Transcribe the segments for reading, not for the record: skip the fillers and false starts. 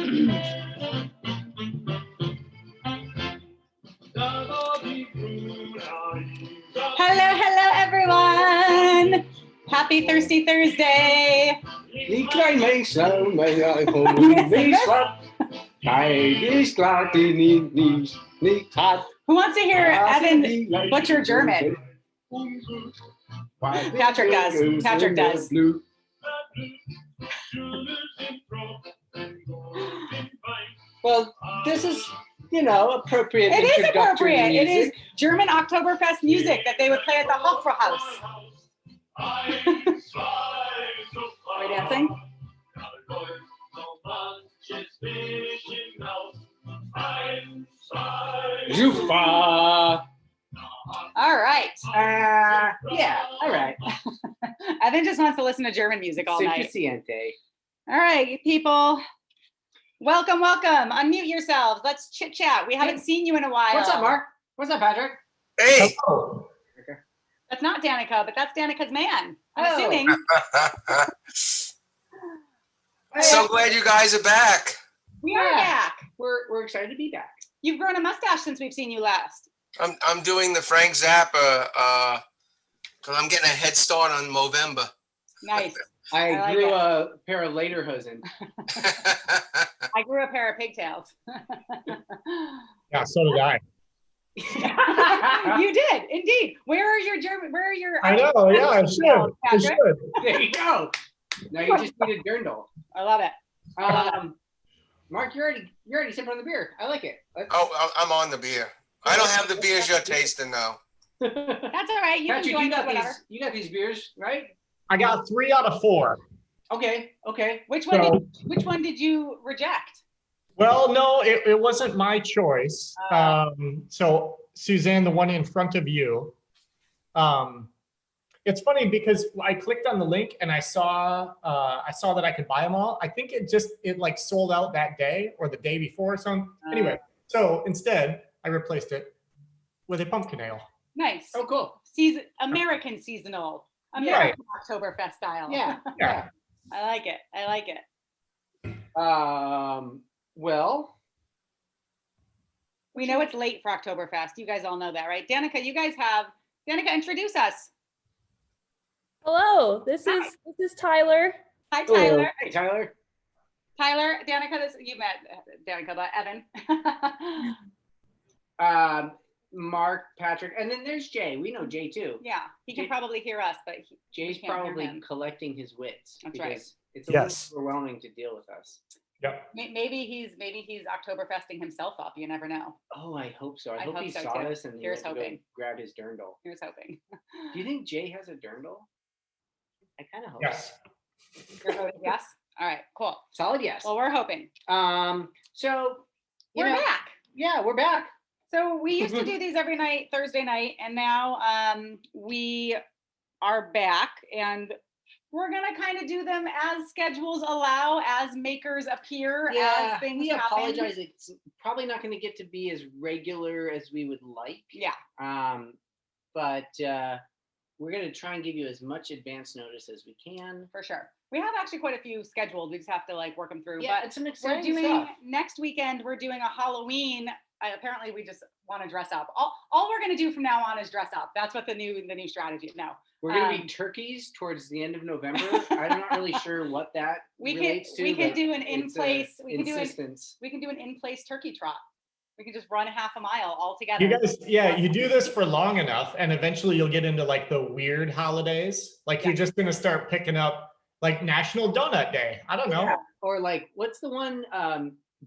Hello, everyone. Happy Thirsty Thursday. Die klein meisje, mij Who wants to hear Evan butcher German? Patrick does. Patrick does. Well, this is, appropriate. It is appropriate. Music. It is German Oktoberfest music that they would play at the Hofbrauhaus. Are we dancing? Jufa. All right. Yeah, all right. Evan just wants to listen to German music all night. Suficiente. All right, people. Welcome. Unmute yourselves. Let's chit chat. We haven't seen you in a while. What's up, Mark? What's up, Patrick? Hey. Hello. That's not Danica, but that's Danica's man. I'm assuming. So glad you guys are back. We are back. We're excited to be back. You've grown a mustache since we've seen you last. I'm doing the Frank Zappa because I'm getting a head start on Movember. Nice. I like grew it. a pair of lederhosen. I grew a pair of pigtails. Yeah, so did I. You did, indeed. Where are your German? Where are your? I know, yeah, I should. I Patrick? should. There you go. Now you just need a dirndl. I love it. Mark, you're already sipping on the beer. I like it. Oh, I'm on the beer. I don't have the beers you're tasting though. That's all right. You Patrick, can you join us got whatever. you got these beers, right? I got 3 out of 4. Okay. Which one? So- Which one did you reject? Well, no, it wasn't my choice. So Suzanne, the one in front of you, it's funny because I clicked on the link and I saw that I could buy them all. I think it like sold out that day or the day before or something. Anyway, so instead I replaced it with a pumpkin ale. Nice. Oh, cool. American seasonal. American Oktoberfest style. Yeah. I like it. Well, we know it's late for Oktoberfest. You guys all know that, right? Danica, Danica, introduce us. Hello, this is Tyler. Hi, Tyler. Hey, Tyler. Tyler, Danica, you met Danica, but Evan. Mark, Patrick, and then there's Jay. We know Jay too. Yeah, he can probably hear us, but Jay's can't hear probably him. collecting his wits. That's because right. It's a little overwhelming to deal with us. Yep. Maybe he's Oktoberfesting himself up. You never know. Oh, I hope so. I I hope hope he so, saw too. this and he Here's went to go hoping. grab his dirndl. Here's hoping. Do you think Jay has a dirndl? I kind of hope. Yes. You're voting yes? All right, cool. Solid yes. Well, we're hoping. So We're back. Yeah, we're back. So we used to do these every night, Thursday night, and now we are back, and we're gonna kind of do them as schedules allow, as makers appear, as things we happen. apologize. It's probably not going to get to be as regular as we would like. Yeah. But we're going to try and give you as much advance notice as we can. For sure. We have actually quite a few scheduled. We just have to work them through. Yeah, but it's some we're exciting doing stuff. next weekend. We're doing a Halloween. Apparently, we just want to dress up. All we're going to do from now on is dress up. That's what the new strategy. No, we're going to be turkeys towards the end of November. I'm not really sure what that relates to. We could do an in-place. We can do an in-place turkey trot. We can just run a half a mile all together. You guys, you do this for long enough, and eventually you'll get into the weird holidays. You're just going to start picking up National Donut Day. I don't know. Yeah. Or what's the one?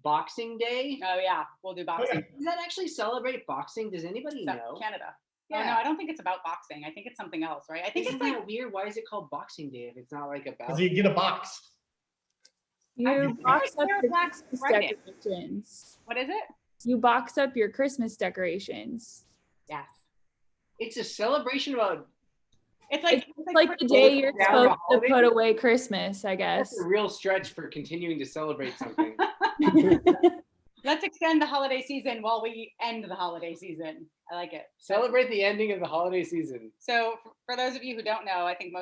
Boxing Day. Oh yeah, we'll do boxing. Okay. Does that actually celebrate boxing? Does anybody know? Canada. Yeah. Oh, no, I don't think it's about boxing. I think it's something else, right? I think Isn't it's that weird. Why is it called Boxing Day if it's not about? Because you get a box. You box up your Black Christmas Friday. decorations. What is it? You box up your Christmas decorations. Yes. It's a celebration about. It's It's like the day you're Yeah, supposed to holiday. put away Christmas, I guess. That's a real stretch for continuing to celebrate something. Let's extend the holiday season while we end the holiday season. I like it. Celebrate the ending of the holiday season. So for those of you who don't know, I think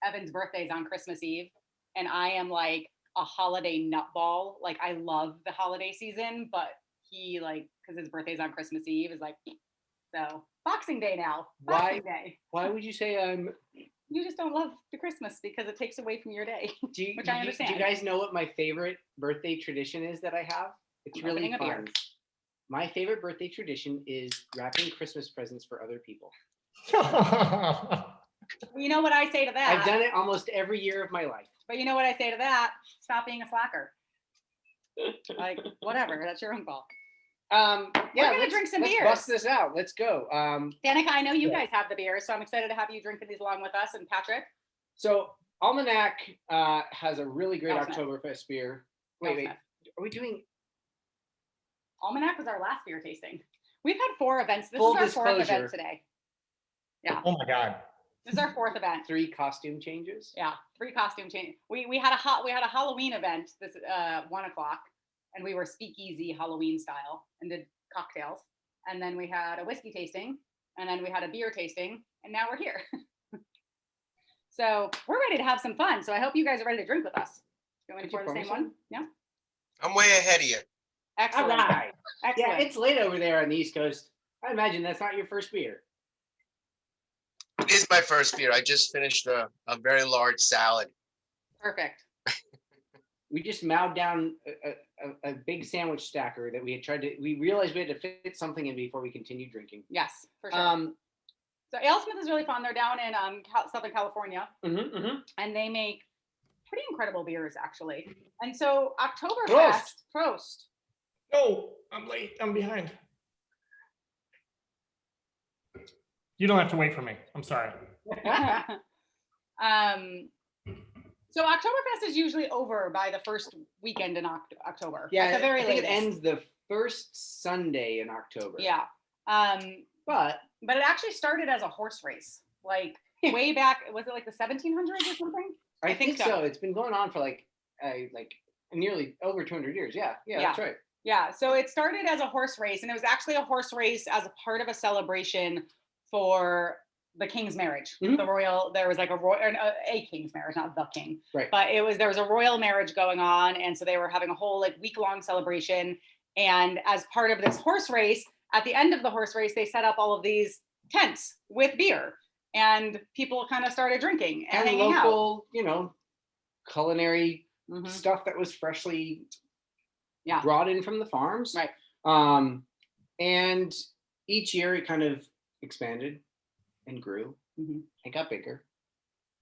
Evan's birthday is on Christmas Eve, and I am a holiday nutball. Like I love the holiday season, but he like, because his birthday's on Christmas Eve, is like, so Boxing Day now. Boxing Day. Why would you say I'm? You just don't love the Christmas because it takes away from your day, Do you, which I understand. Do you guys know what my favorite birthday tradition is that I have? It's really Opening a beer. fun. My favorite birthday tradition is wrapping Christmas presents for other people. You know what I say to that? I've done it almost every year of my life. But you know what I say to that? Stop being a slacker. Like, whatever, that's your own call. Yeah, gonna let's- drink some let's beers. Bust this out. Let's go. Danica, I know you Yeah. guys have the beers, so I'm excited to have you drinking these along with us. And Patrick, So Almanac has a really great Alesmith. Oktoberfest beer. Wait, Alesmith. are we doing Almanac was our last beer tasting. We've had 4 events. This Full is our 4th disclosure. event today. Oh my God. This is our 4th event. 3 costume changes? Yeah, 3 costume change. We had a Halloween event this 1 o'clock, and we were speakeasy Halloween style and did cocktails. And then we had a whiskey tasting, and then we had a beer tasting, and now we're here. So we're ready to have some fun. So I hope you guys are ready to drink with us. You want me to Could you pour the pour me same one? some? Yeah. I'm way ahead of you. Excellent. All right. Excellent. Yeah, it's late over there on the East Coast. I imagine that's not your first beer. It is my first beer. I just finished a very large salad. Perfect. We just mowed down a big sandwich stacker that we had we realized we had to fit something in before we continued drinking. Yes, for sure. So Alesmith is really fun. They're down in Southern California, and they make pretty incredible beers, actually. And so Oktoberfest, Prost. No, I'm late. I'm behind. You don't have to wait for me. I'm sorry. So Oktoberfest is usually over by the first weekend in October. Yeah, at the very I think latest. it ends the first Sunday in October. Yeah. But But it actually started as a horse race, like way back. Was it like the 1700s or something? I think think so. so. It's been going on for like nearly over 200 years. Yeah, that's right. Yeah. So it started as a horse race, and it was actually a horse race as a part of a celebration for the king's marriage. Mhm. There was like a king's marriage, not the king. Right. But there was a royal marriage going on, and so they were having a whole like week-long celebration. And as part of this horse race, at the end of the horse race, they set up all of these tents with beer, and people kind of started drinking and hanging local, culinary out. Mhm. stuff that was freshly Yeah. brought in from the farms. Right. And each year it kind of expanded and grew Mhm. and got bigger.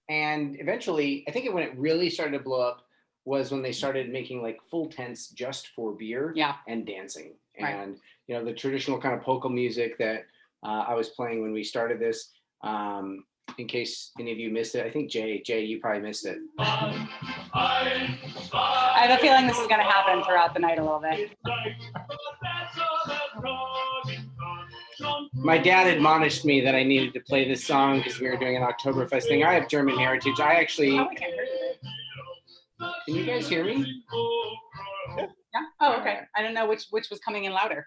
And eventually, I think when it really started to blow up was when they started making like full tents just for beer Yeah. and dancing. Right. And, the traditional kind of polka music that I was playing when we started this, in case any of you missed it. I think Jay, you probably missed it. I have a feeling this is going to happen throughout the night a little bit. My dad admonished me that I needed to play this song because we were doing an Oktoberfest thing. I have German heritage. I actually, Oh, we can't hear you. can you guys hear me? Yeah. Oh, okay. I don't know which was coming in louder.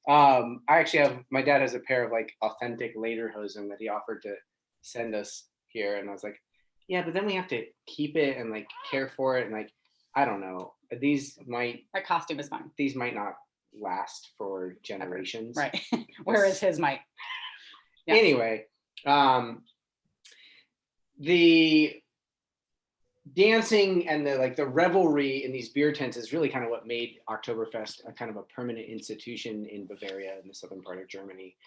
I actually have, my dad has a pair of like authentic lederhosen that he offered to send us here. And I was like, yeah, but then we have to keep it and like care for it. And like, I don't know, That costume is fine. these might not last for generations. Right. Whereas his might. Yes. Anyway, the dancing and the revelry in these beer tents is really kind of what made Oktoberfest a kind of a permanent institution in Bavaria in the southern part of Germany.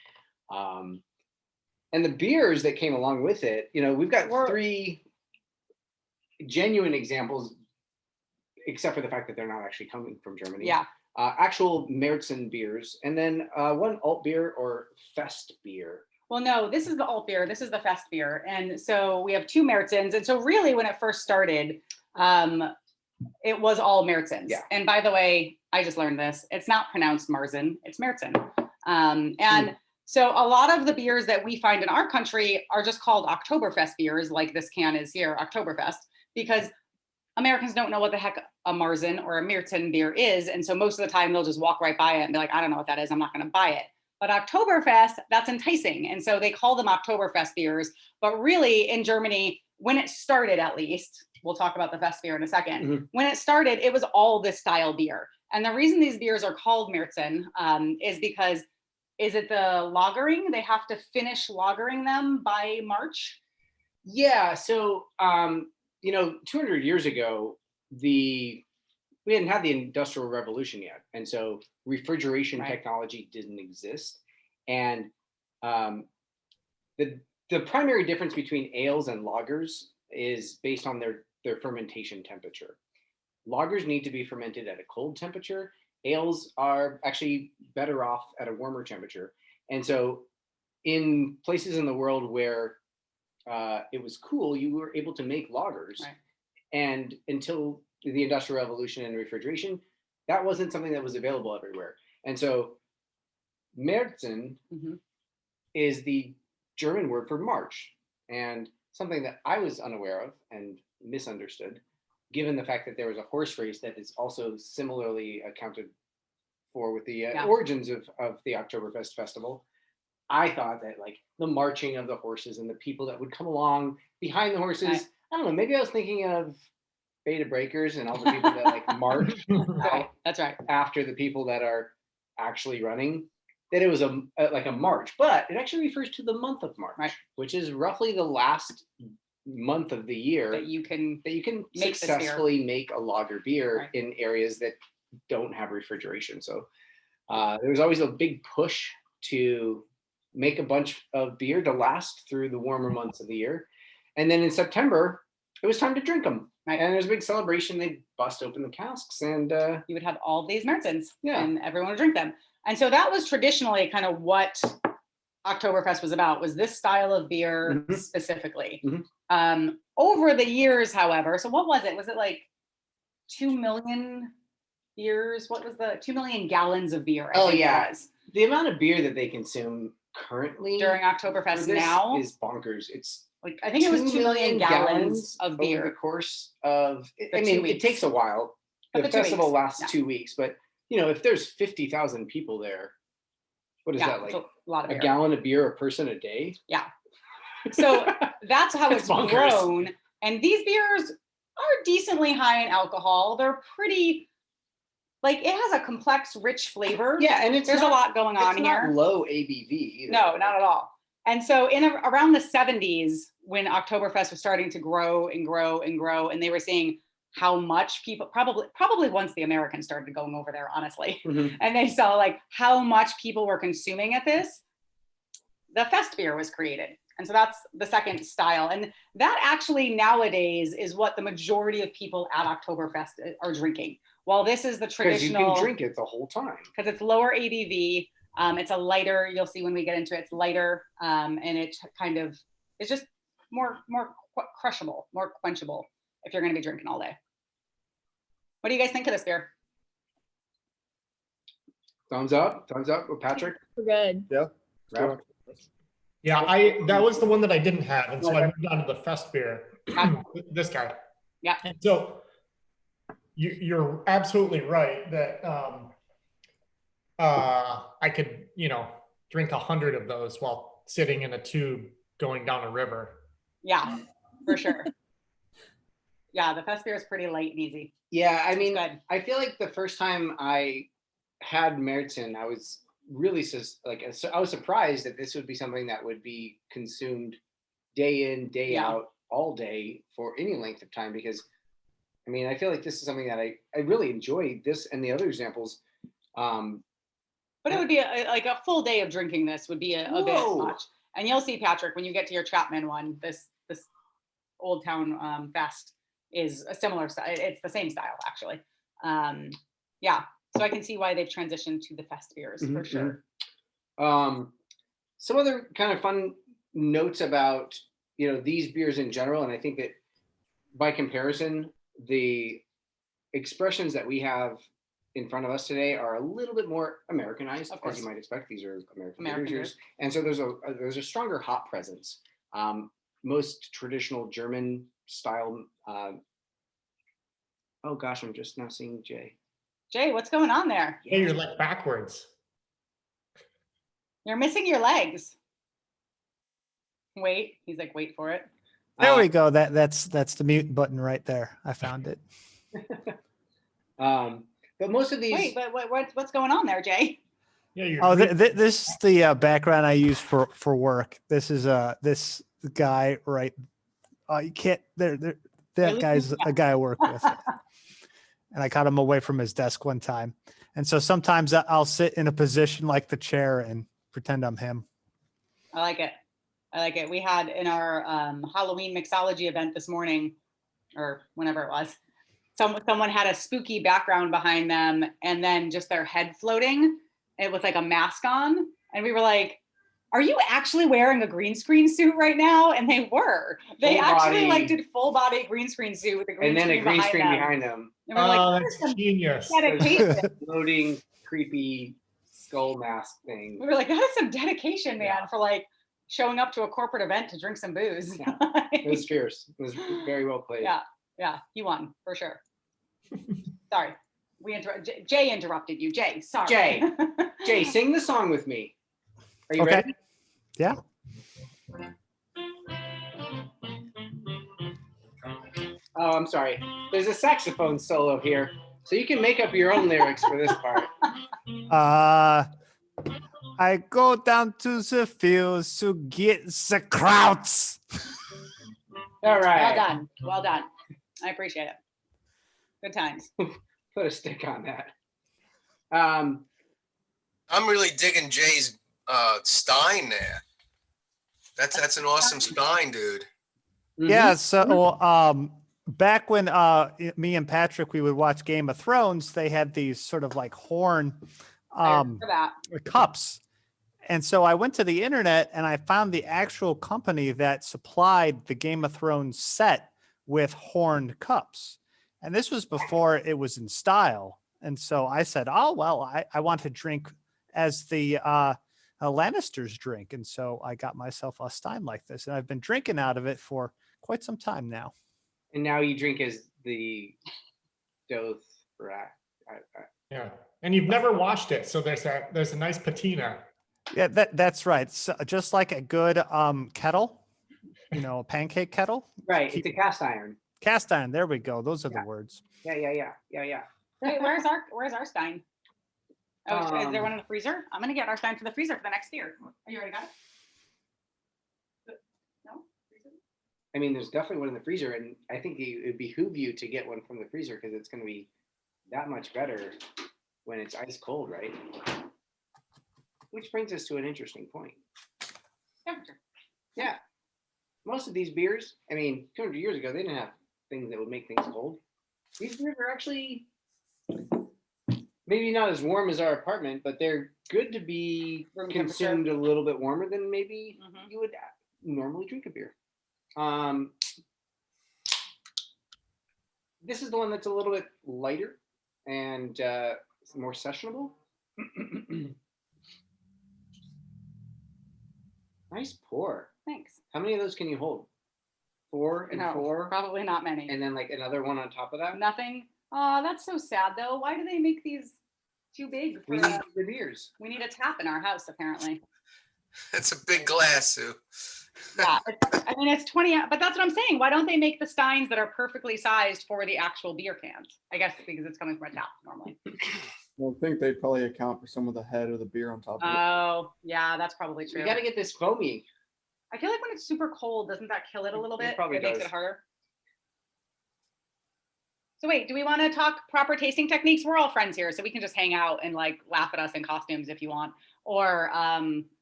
And the beers that came along with it, we've got 3 genuine examples, except for the fact that they're not actually coming from Germany. Yeah. Actual Marzen beers, and then one alt beer or Festbier. Well, no, this is the alt beer. This is the Festbier. And so we have 2 Marzens. And so really when it first started, it was all Marzens. Yeah. And by the way, I just learned this. It's not pronounced Marzen, it's Marzen. And so a lot of the beers that we find in our country are just called Oktoberfest beers, like this can is here, Oktoberfest, because Americans don't know what the heck a Marzen or a Marzen beer is. And so most of the time they'll just walk right by it and be like, I don't know what that is. I'm not going to buy it. But Oktoberfest, that's enticing. And so they call them Oktoberfest beers. But really in Germany, when it started at least, we'll talk about the Festbier in a second. Mhm. When it started, it was all this style beer. And the reason these beers are called Marzen is because, is it the lagering? They have to finish lagering them by March? Yeah. So, 200 years ago, we hadn't had the Industrial Revolution yet. And so refrigeration Right. technology didn't exist. And the primary difference between ales and lagers is based on their fermentation temperature. Lagers need to be fermented at a cold temperature. Ales are actually better off at a warmer temperature. And so in places in the world where it was cool, you were able to make lagers. Right. And until the Industrial Revolution and refrigeration, that wasn't something that was available everywhere. And so Marzen Mhm. is the German word for March, and something that I was unaware of and misunderstood, given the fact that there was a horse race that is also similarly accounted for with the Yeah. origins of the Oktoberfest festival. I thought that like the marching of the horses and the people that would come along behind the horses, Right. I don't know, maybe I was thinking of Beta Breakers and all the people that like march Right. That's right. after the people that are actually running, that it was like a march, but it actually refers to the month of March, Right. which is roughly the last month of the year That you can make this beer. successfully make a lager beer Right. in areas that don't have refrigeration. So there was always a big push to make a bunch of beer to last through the warmer months of the year. And then in September, it was time to drink them. Right. And there's a big celebration. They bust open the casks and you would have all these Marzens, Yeah. and everyone would drink them. And so that was traditionally kind of what Oktoberfest was about, was this style of beer Mhm. specifically. Mhm. Over the years, however, so what was it? Was it like 2 million beers? What was the 2 million gallons of beer? I Oh, think yeah. it was the amount of beer that they consume currently during for Oktoberfest this now. is bonkers. It's Like, I think it was 2 million gallons of over the beer. course of, The I 2 mean, it weeks. takes a while. But The the 2 festival weeks, lasts yeah. 2 weeks, but if there's 50,000 people there, what is that, It's like a lot of a beer. gallon of beer a person a day? Yeah. So that's how That's it's bonkers. grown. And these beers are decently high in alcohol. They're pretty, like, it has a complex, rich flavor. Yeah, and There's a lot going on it's not here. low ABV either. No, not at all. And so around the 70s, when Oktoberfest was starting to grow and grow and grow, and they were seeing how much people, probably once the Americans started going over there, honestly, Mhm. and they saw like how much people were consuming at this, the Festbier was created. And so that's the second style. And that actually nowadays is what the majority of people at Oktoberfest are drinking. While this is the Because you traditional, can drink it the whole time. because it's lower ABV. It's a lighter, you'll see when we get into it, it's lighter. And it kind of, it's just more crushable, more quenchable if you're going to be drinking all day. What do you guys think of this beer? Thumbs up with Patrick. We're good. Ralph? Yeah, that was the one that I didn't have, and so I moved on to the Festbier. This guy. Yeah. And so you're absolutely right that I could, drink 100 of those while sitting in a tube going down a river. Yeah, for sure. Yeah, the Festbier is pretty light and easy. Yeah, I mean, good. I feel like the first time I had Marzen, I was really I was surprised that this would be something that would be consumed day in, day Yeah. out, all day for any length of time, because I mean, I feel like this is something that I really enjoy, this and the other examples. But it would be like a full day of drinking this would be a bit Whoa. much. And you'll see, Patrick, when you get to your Chapman one, this Old Town Fest is a similar style. It's the same style, actually. Yeah, so I can see why they've transitioned to the Fest beers for sure. Some other kind of fun notes about these beers in general, and I think that by comparison, the expressions that we have in front of us today are a little bit more Americanized, Of course. as you might expect. These are American American beers, and so there's a stronger hop presence. Most traditional German style. Oh gosh, I'm just now seeing Jay. Jay, what's going on there? Hey, you're like backwards. You're missing your legs. Wait, he's like, wait for it. There we go. That's the mute button right there. I found it. But most of these, Wait, but what's going on there, Jay? Yeah, you're Oh, green. this is the background I use for work. This is this guy right. You can't. That guy's a guy I work with, and I got him away from his desk one time. And so sometimes I'll sit in a position like the chair and pretend I'm him. I like it. I like it. We had in our Halloween mixology event this morning, or whenever it was, someone had a spooky background behind them and then just their head floating. It was like a mask on. And we were like, are you actually wearing a green screen suit right now? And they were. They Full actually body. did full body green screen suit with a green and then screen a green behind screen them. behind them, And we're like, Oh, that is that's some genius. dedication. floating, creepy skull mask thing. We were like, that is some dedication, man, Yeah. for like showing up to a corporate event to drink some booze. Yeah. It was fierce. It was very well played. Yeah. Yeah, he won for sure. Sorry, Jay interrupted you. Jay, sorry. Jay. Jay, sing the song with me. Are you Okay. ready? Yeah. Oh, I'm sorry. There's a saxophone solo here, so you can make up your own lyrics for this part. I go down to the fields to get the krauts. All Well right. done. Well done. I appreciate it. Good times. Put a stick on that. I'm really digging Jay's Stein there. That's an awesome Stein, dude. Mhm. Yeah. So back when me and Patrick, we would watch Game of Thrones, they had these sort of like horn I remember that. cups. And so I went to the internet and I found the actual company that supplied the Game of Thrones set with horned cups. And this was before it was in style. And so I said, oh, well, I want to drink as the Lannisters drink. And so I got myself a Stein like this. And I've been drinking out of it for quite some time now. And now you drink as the Dothraki. Yeah, and you've never washed it, so there's a nice patina. Yeah, that's right. So just like a good kettle, a pancake kettle. Right. It's a cast iron. Cast iron. There we go. Those are the words. Yeah. Wait, where's our Stein? Oh, is there Um, one in the freezer? I'm gonna get our Stein to the freezer for the next beer. Oh, you already got it? No? Freezer? I mean, there's definitely one in the freezer, and I think it would behoove you to get one from the freezer because it's going to be that much better when it's ice cold, right? Which brings us to an interesting point. Temperature. Yeah. Most of these beers, I mean, 200 years ago, they didn't have things that would make things cold. These beers are actually maybe not as warm as our apartment, but they're good to be Room consumed a little bit warmer than maybe Mhm. you would normally drink a beer. This is the one that's a little bit lighter and more sessionable. Nice pour. Thanks. How many of those can you hold? 4 and No, 4, probably not many. and then like another one on top of that. Nothing. Oh, that's so sad though. Why do they make these too big? We need the beers. We need a tap in our house, apparently. It's a big glass, Sue. Yeah, I mean, it's 20, but that's what I'm saying. Why don't they make the steins that are perfectly sized for the actual beer cans? I guess because it's coming from a tap normally. I think they'd probably account for some of the head of the beer on top of it. Oh, yeah, that's probably true. You got to get this foamy. I feel like when it's super cold, doesn't that kill it a little It bit? probably It makes does. it harder. So wait, do we want to talk proper tasting techniques? We're all friends here, so we can just hang out and like laugh at us in costumes if you want, or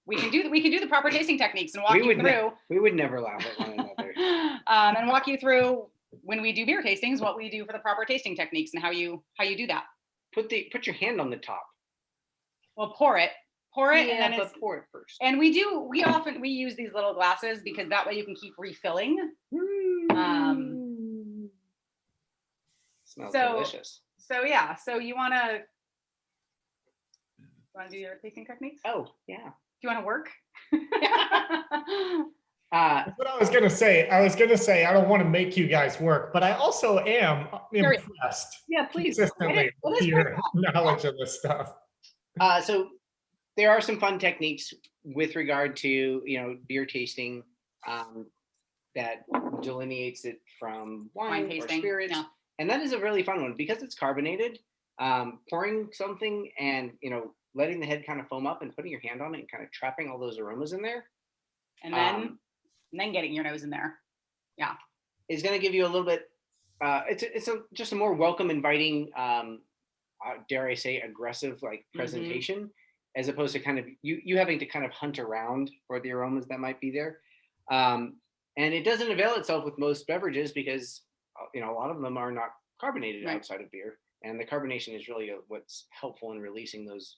we can do the proper tasting techniques and walk We you would through. We would never laugh at one another. And walk you through when we do beer tastings, what we do for the proper tasting techniques and how you do that. Put your hand on the top. Well, pour it, and then but it's, pour it first. and we use these little glasses because that way you can keep refilling. Smells so- delicious. So yeah, so you want to do your tasting techniques? Oh yeah. Do you want to work? That's what I was gonna say. I don't want to make you guys work, but I also am Sure. impressed Yeah, please. consistently It is with your knowledge of this stuff. So there are some fun techniques with regard to beer tasting. that delineates it from Wine wine or tasting, spirits. yeah. And that is a really fun one because it's carbonated. Pouring something and, letting the head kind of foam up and putting your hand on it and kind of trapping all those aromas in there And then getting your nose in there. is going to give you a little bit. Just a more welcome, inviting, dare I say, aggressive presentation, as opposed to kind of you having to kind of hunt around for the aromas that might be there. And it doesn't avail itself with most beverages because a lot of them are not carbonated Right. outside of beer, and the carbonation is really what's helpful in releasing those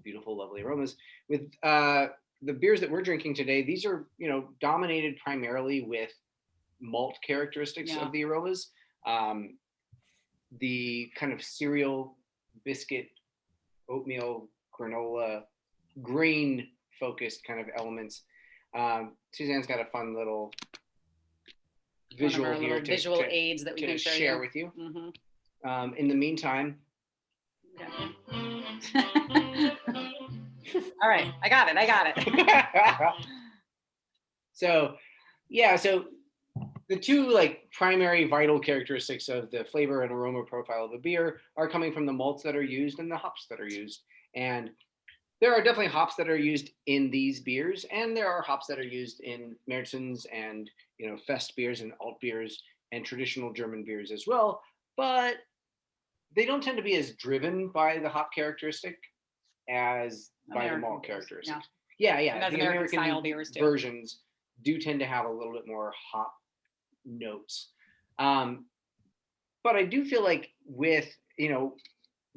beautiful, lovely aromas. With the beers that we're drinking today, these are dominated primarily with malt characteristics Yeah. of the aromas. The kind of cereal, biscuit, oatmeal, granola, grain focused kind of elements. Suzanne's got a fun little visual One of our here little visual aids that we to can show share you. with you. Mhm. In the meantime, All right, I got it. so the two primary vital characteristics of the flavor and aroma profile of a beer are coming from the malts that are used and the hops that are used. And there are definitely hops that are used in these beers, and there are hops that are used in Märzens and Festbiers and alt beers and traditional German beers as well. But they don't tend to be as driven by the hop characteristic as by the American malt beers, characteristics. yeah. Yeah. And as The American style beers too. versions do tend to have a little bit more hop notes. But I do feel like with the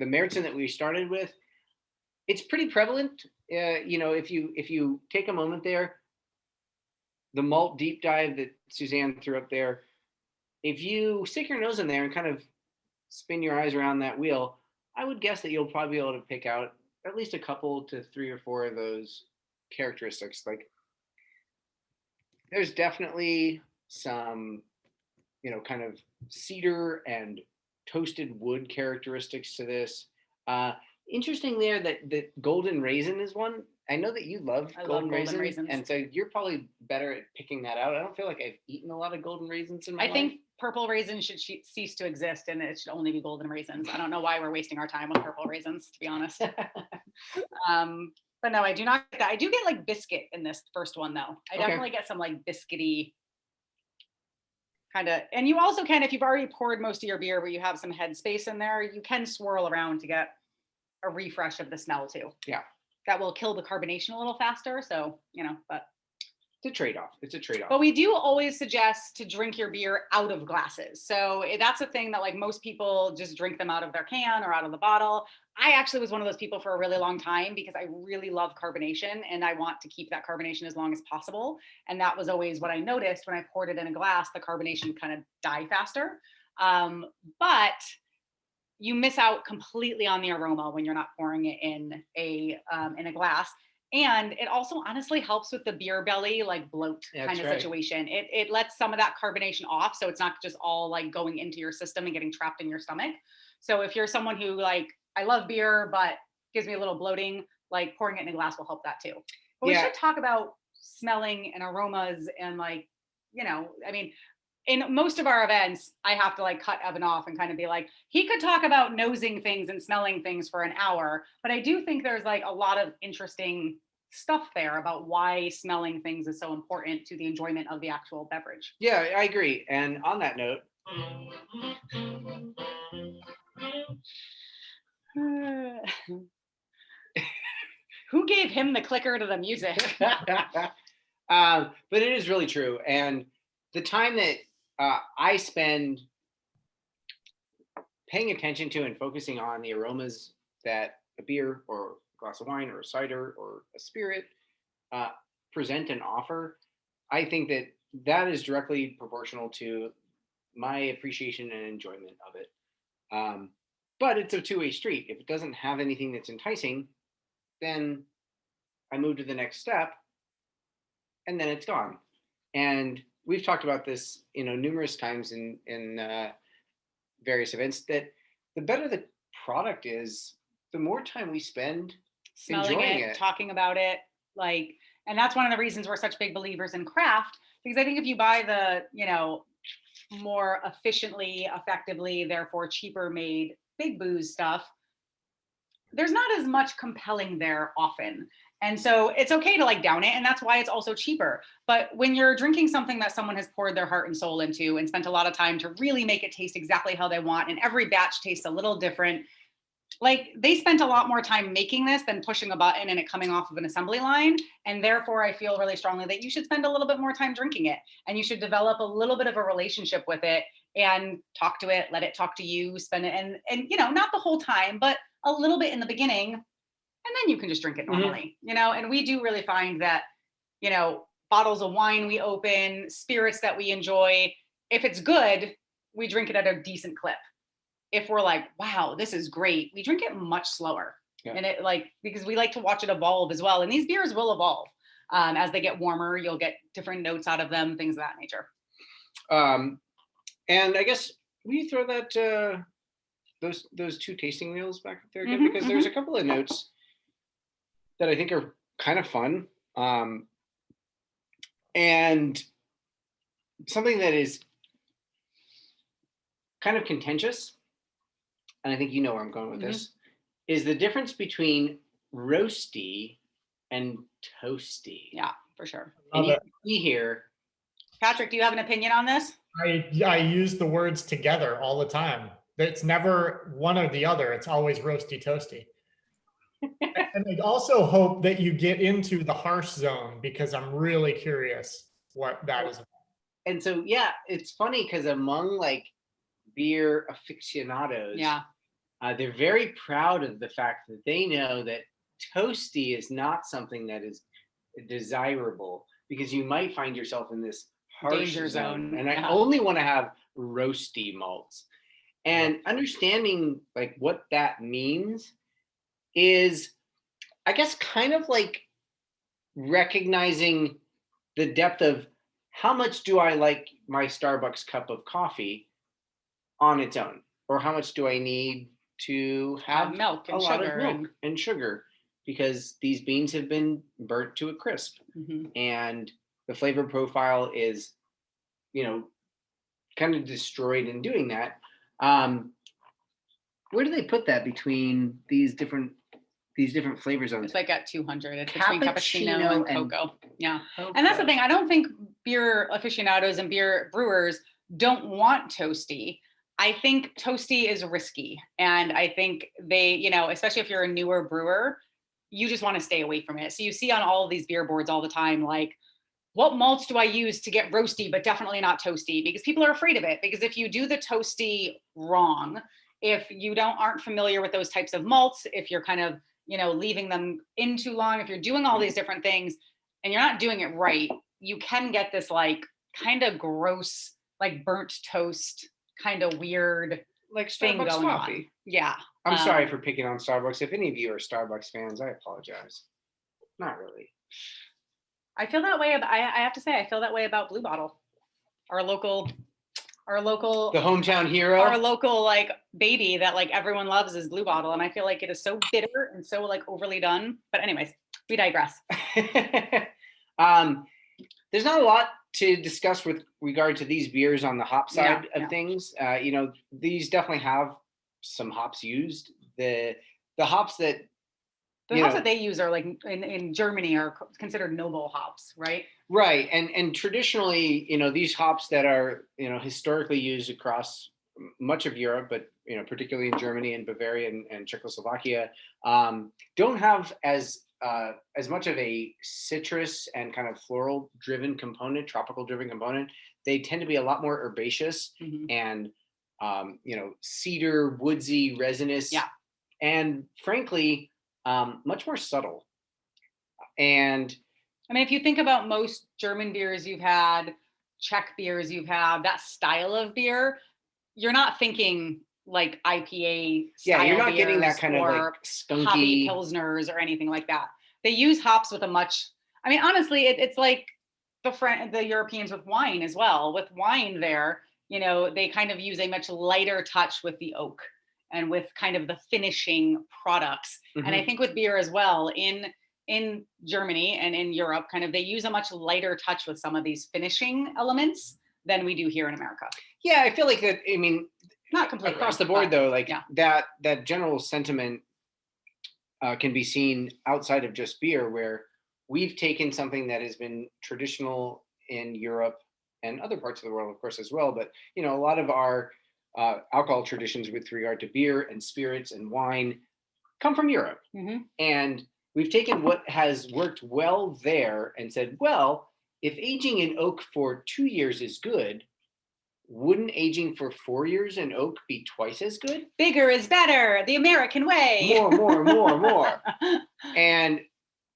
Märzen that we started with, it's pretty prevalent. If you take a moment there, the malt deep dive that Suzanne threw up there, if you stick your nose in there and kind of spin your eyes around that wheel, I would guess that you'll probably be able to pick out at least a couple to 3 or 4 of those characteristics. Like there's definitely some, kind of cedar and toasted wood characteristics to this. Interesting there that golden raisin is one. I know that you love I love golden golden raisins, raisins. and so you're probably better at picking that out. I don't feel like I've eaten a lot of golden raisins in my I life. think purple raisins should cease to exist, and it should only be golden raisins. I don't know why we're wasting our time on purple raisins, to be honest. But no, I do not get that. I do get biscuit in this first one though. I Okay. definitely get some biscuity kind of, and you also can, if you've already poured most of your beer where you have some head space in there, you can swirl around to get a refresh of the smell too. Yeah. That will kill the carbonation a little faster. So, but It's a trade-off. But we do always suggest to drink your beer out of glasses. So that's a thing that most people just drink them out of their can or out of the bottle. I actually was one of those people for a really long time because I really love carbonation and I want to keep that carbonation as long as possible. And that was always what I noticed when I poured it in a glass, the carbonation kind of die faster. But you miss out completely on the aroma when you're not pouring it in a glass. And it also honestly helps with the beer belly, bloat kind of situation. It lets some of that carbonation off. So it's not just all going into your system and getting trapped in your stomach. So if you're someone who I love beer, but gives me a little bloating, pouring it in a glass will help that too. But we should talk about smelling and aromas and in most of our events, I have to cut Evan off and kind of be he could talk about nosing things and smelling things for an hour. But I do think there's a lot of interesting stuff there about why smelling things is so important to the enjoyment of the actual beverage. Yeah, I agree. And on that note, who gave him the clicker to the music? but it is really true. And the time that I spend paying attention to and focusing on the aromas that a beer or a glass of wine or a cider or a spirit present and offer, I think that is directly proportional to my appreciation and enjoyment of it. But it's a two-way street. If it doesn't have anything that's enticing, then I move to the next step and then it's gone. And we've talked about this, numerous times in various events, that the better the product is, the more time we spend smelling enjoying it, talking about it. And that's one of the reasons we're such big believers in craft, because I think if you buy the, more efficiently, effectively, therefore cheaper made big booze stuff, there's not as much compelling there often. And so it's okay to like down it. And that's why it's also cheaper. But when you're drinking something that someone has poured their heart and soul into and spent a lot of time to really make it taste exactly how they want, and every batch tastes a little different, like they spent a lot more time making this than pushing a button and it coming off of an assembly line. And therefore I feel really strongly that you should spend a little bit more time drinking it, and you should develop a little bit of a relationship with it and talk to it, let it talk to you, spend it, and not the whole time, but a little bit in the beginning, and then you can just drink it normally, and we do really find that, bottles of wine we open, spirits that we enjoy, if it's good, we drink it at a decent clip. If we're like, wow, this is great, we drink it much slower. Yeah. And it because we like to watch it evolve as well. And these beers will evolve. As they get warmer, you'll get different notes out of them, things of that nature. And I guess we throw that those two tasting wheels back up there again, because there's a couple of notes that I think are kind of fun. And something that is kind of contentious, and I think you know where I'm going with this, is the difference between roasty and toasty. Yeah, for sure. And you see here, Patrick, do you have an opinion on this? I use the words together all the time. It's never one or the other. It's always roasty toasty. And I also hope that you get into the harsh zone, because I'm really curious what that is about. and so yeah, it's funny because among like beer aficionados, they're very proud of the fact that they know that toasty is not something that is desirable, because you might find yourself in this harsh Danger zone. and I only want to have roasty malts. And understanding like what that means is, I guess, kind of like recognizing the depth of how much do I like my Starbucks cup of coffee on its own, or how much do I need to have milk and a lot sugar of milk and sugar, because these beans have been burnt to a crisp, Mhm. and the flavor profile is, kind of destroyed in doing that. Where do they put that between these different flavor zones? It's like at 200. It's between cappuccino and and cocoa. Yeah. And that's the thing. I don't think beer aficionados and beer brewers don't want toasty. I think toasty is risky. And I think they, especially if you're a newer brewer, you just want to stay away from it. So you see on all of these beer boards all the time, like, what malts do I use to get roasty, but definitely not toasty? Because people are afraid of it. Because if you do the toasty wrong, if you aren't familiar with those types of malts, if you're kind of, leaving them in too long, if you're doing all these different things and you're not doing it right, you can get this like kind of gross, like burnt toast, kind of weird like thing Starbucks going coffee. on. Yeah. I'm sorry for picking on Starbucks. If any of you are Starbucks fans, I apologize. Not really. I feel that way. I have to say, I feel that way about Blue Bottle, our local, The hometown hero. our local like baby that like everyone loves is Blue Bottle. And I feel like it is so bitter and so like overly done. But anyways, we digress. There's not a lot to discuss with regard to these beers on the hop side of Yeah. things. These definitely have some hops used. The hops that The You hops know- that they use are like in Germany are considered noble hops, right? right, and traditionally, these hops that are historically used across much of Europe, but particularly in Germany and Bavaria and Czechoslovakia, don't have as much of a citrus and kind of floral driven component, tropical driven component. They tend to be a lot more herbaceous Mhm. and cedar, woodsy, resinous, Yeah. and frankly, much more subtle. And I mean, if you think about most German beers you've had, Czech beers you've had, that style of beer, you're not thinking like IPA style yeah, you're not getting that beers kind of like or skunky. hoppy pilsners or anything like that. They use hops with a much, I mean, honestly, it's like the Europeans with wine as well. With wine there, they kind of use a much lighter touch with the oak and with kind of the finishing products. And I think with beer as well, in in Germany and in Europe, kind of they use a much lighter touch with some of these finishing elements than we do here in America. Yeah, I feel like that. I mean, Not completely across the board but though, like yeah. that general sentiment can be seen outside of just beer, where we've taken something that has been traditional in Europe and other parts of the world, of course, as well. But you know, a lot of our alcohol traditions with regard to beer and spirits and wine come from Europe, and we've taken what has worked well there and said, well, if aging in oak for 2 years is good, wouldn't aging for 4 years in oak be twice as good? Bigger is better, the American way. More. And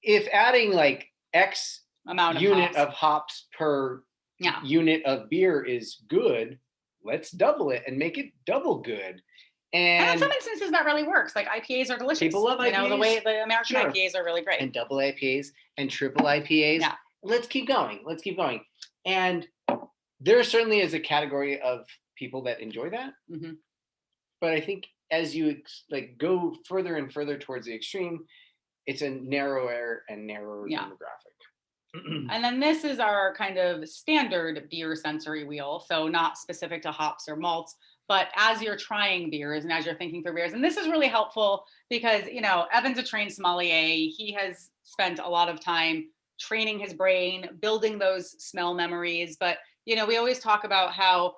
if adding like X Amount of unit hops. of hops per Yeah. unit of beer is good, let's double it and make it double good. And in And some instances that really works. Like IPAs are delicious. People love You know, the way IPAs. the American Sure. IPAs are really great. and double IPAs and triple IPAs. Yeah. Let's keep going. And there certainly is a category of people that enjoy that. Mhm. But I think as you like go further and further towards the extreme, it's a narrower and narrower Yeah. demographic. And then this is our kind of standard beer sensory wheel. So not specific to hops or malts, but as you're trying beers and as you're thinking through beers. And this is really helpful because, you know, Evan's a trained sommelier. He has spent a lot of time training his brain, building those smell memories. But, you know, we always talk about how,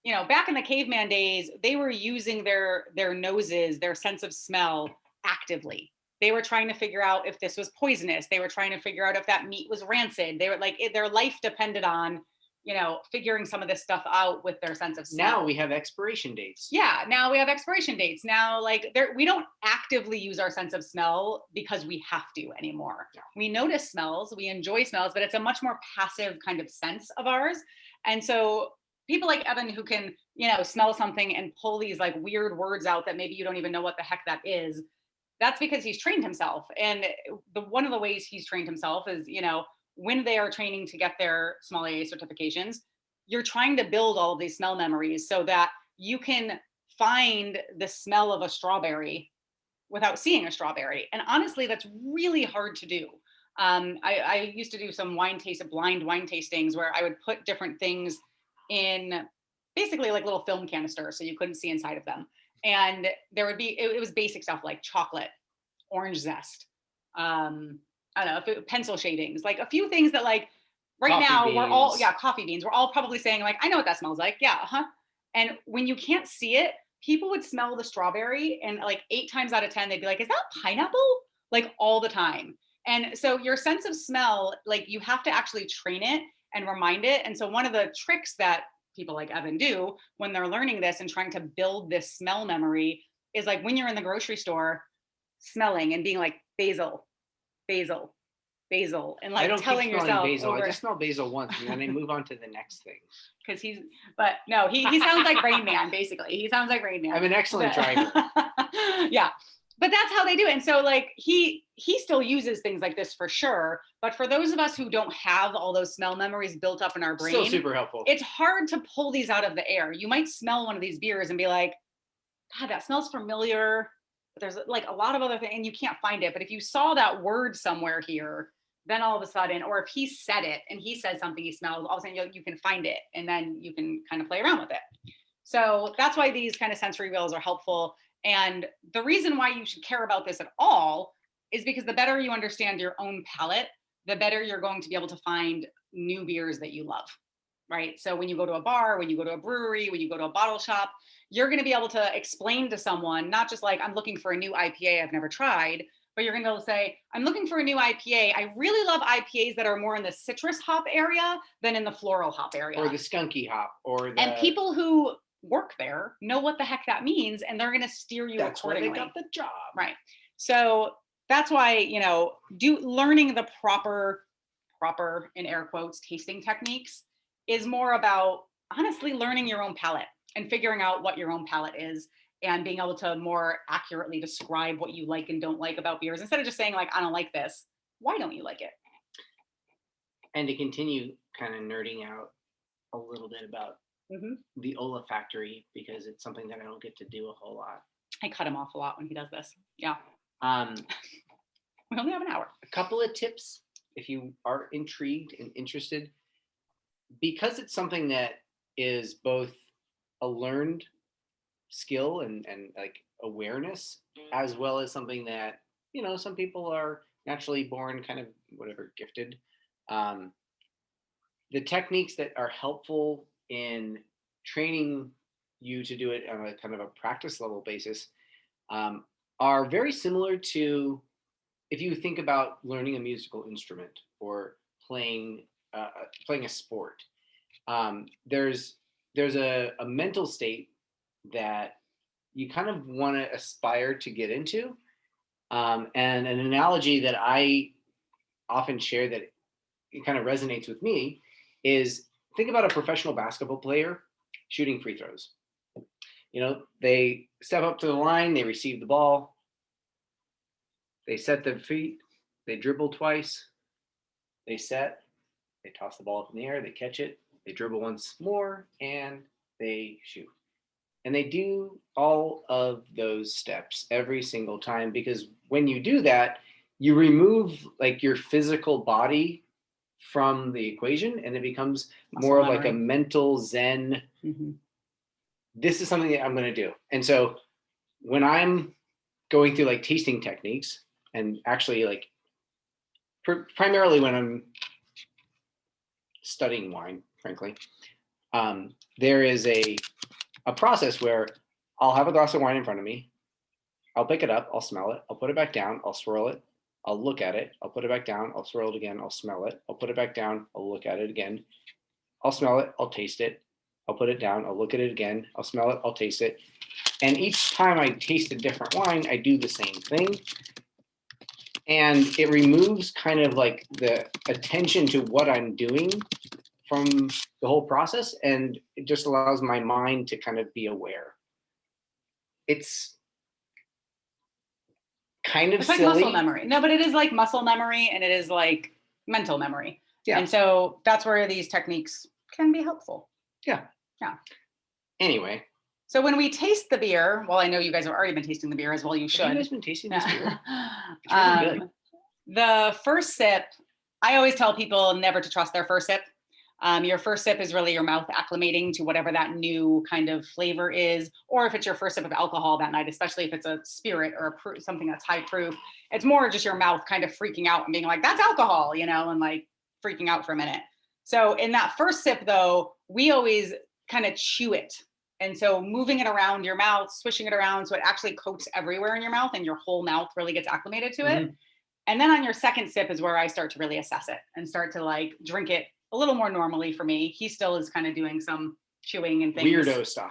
you know, back in the caveman days, they were using their noses, their sense of smell actively. They were trying to figure out if this was poisonous. They were trying to figure out if that meat was rancid. They were like, their life depended on, you know, figuring some of this stuff out with their sense of smell. Now we have expiration dates. Yeah, now we have expiration dates. Now, like, we don't actively use our sense of smell because we have to anymore. No. We notice smells, we enjoy smells, but it's a much more passive kind of sense of ours. And so people like Evan who can, you know, smell something and pull these like weird words out that maybe you don't even know what the heck that is. That's because he's trained himself. And one of the ways he's trained himself is, you know, when they are training to get their sommelier certifications, you're trying to build all of these smell memories so that you can find the smell of a strawberry without seeing a strawberry. And honestly, that's really hard to do. I used to do some blind wine tastings where I would put different things in basically like little film canisters so you couldn't see inside of them. And there would be, it was basic stuff like chocolate, orange zest, I don't know, pencil shadings, like a few things that like right Coffee now we're all, beans. yeah, coffee beans. We're all probably saying like, I know what that smells like. Yeah, And when you can't see it, people would smell the strawberry and like 8 times out of 10, they'd be like, is that pineapple? Like all the time. And so your sense of smell, like you have to actually train it and remind it. And so one of the tricks that people like Evan do when they're learning this and trying to build this smell memory is like when you're in the grocery store smelling and being like basil, and like I don't telling keep smelling yourself basil. over, I just smell basil once and then I move on to the next thing. because but no, he sounds like Rain Man, basically. He sounds like Rain Man. I'm an excellent But- driver. Yeah. But that's how they do it. And so like he still uses things like this for sure. But for those of us who don't have all those smell memories built up in our brain, Still super helpful. it's hard to pull these out of the air. You might smell one of these beers and be like, God, that smells familiar. But there's like a lot of other things and you can't find it. But if you saw that word somewhere here, then all of a sudden, or if he said it and he said something he smelled, all of a sudden you can find it and then you can kind of play around with it. So that's why these kind of sensory wheels are helpful. And the reason why you should care about this at all is because the better you understand your own palate, the better you're going to be able to find new beers that you love, right? So when you go to a bar, when you go to a brewery, when you go to a bottle shop, you're going to be able to explain to someone, not just like, I'm looking for a new IPA I've never tried, but you're going to be able to say, I'm looking for a new IPA. I really love IPAs that are more in the citrus hop area than in the floral hop area. Or the skunky hop or the... And people who work there know what the heck that means, and they're going to steer you That's why accordingly. they got the job. Right. So that's why, you know, learning the proper in air quotes tasting techniques is more about honestly learning your own palate and figuring out what your own palate is and being able to more accurately describe what you like and don't like about beers instead of just saying like, I don't like this. Why don't you like it? And to continue kind of nerding out a little bit about the olfactory, because it's something that I don't get to do a whole lot. I cut him off a lot when he does this. Yeah. We only have an hour. A couple of tips if you are intrigued and interested, because it's something that is both a learned skill and like awareness, as well as something that, you know, some people are naturally born kind of whatever gifted. The techniques that are helpful in training you to do it on a kind of a practice level basis are very similar to if you think about learning a musical instrument or playing playing a sport. There's a mental state that you kind of want to aspire to get into. And an analogy that I often share that it kind of resonates with me is think about a professional basketball player shooting free throws. You know, they step up to the line, they receive the ball, they set their feet, they dribble twice, they set, they toss the ball up in the air, they catch it, they dribble once more, and they shoot. And they do all of those steps every single time, because when you do that, you remove like your physical body from the equation, and it becomes more of like a mental zen. This is something that I'm going to do. And so when I'm going through like tasting techniques, and actually like primarily when I'm studying wine, frankly, there is a process where I'll have a glass of wine in front of me. I'll pick it up, I'll smell it, I'll put it back down, I'll swirl it, I'll look at it, I'll put it back down, I'll swirl it again, I'll smell it, I'll put it back down, I'll look at it again, I'll smell it, I'll taste it, I'll put it down, I'll look at it again, I'll smell it, I'll taste it. And each time I taste a different wine, I do the same thing. And it removes kind of like the attention to what I'm doing from the whole process, and it just allows my mind to kind of be aware. It's kind of It's like silly. muscle memory. No, but it is like muscle memory, and it is like mental memory. Yeah. And so that's where these techniques can be helpful. Yeah. Yeah. Anyway. So when we taste the beer, well, I know you guys have already been tasting the beer as well. You should. Have you guys been tasting this beer? It's really good. The first sip, I always tell people never to trust their first sip. Your first sip is really your mouth acclimating to whatever that new kind of flavor is, or if it's your first sip of alcohol that night, especially if it's a spirit or something that's high proof, it's more just your mouth kind of freaking out and being like, that's alcohol, you know, and like freaking out for a minute. So in that first sip though, we always kind of chew it. And so moving it around your mouth, swishing it around so it actually coats everywhere in your mouth and your whole mouth really gets acclimated to it. And then on your second sip is where I start to really assess it and start to like drink it a little more normally for me. He still is kind of doing some chewing and things. Weirdo stuff.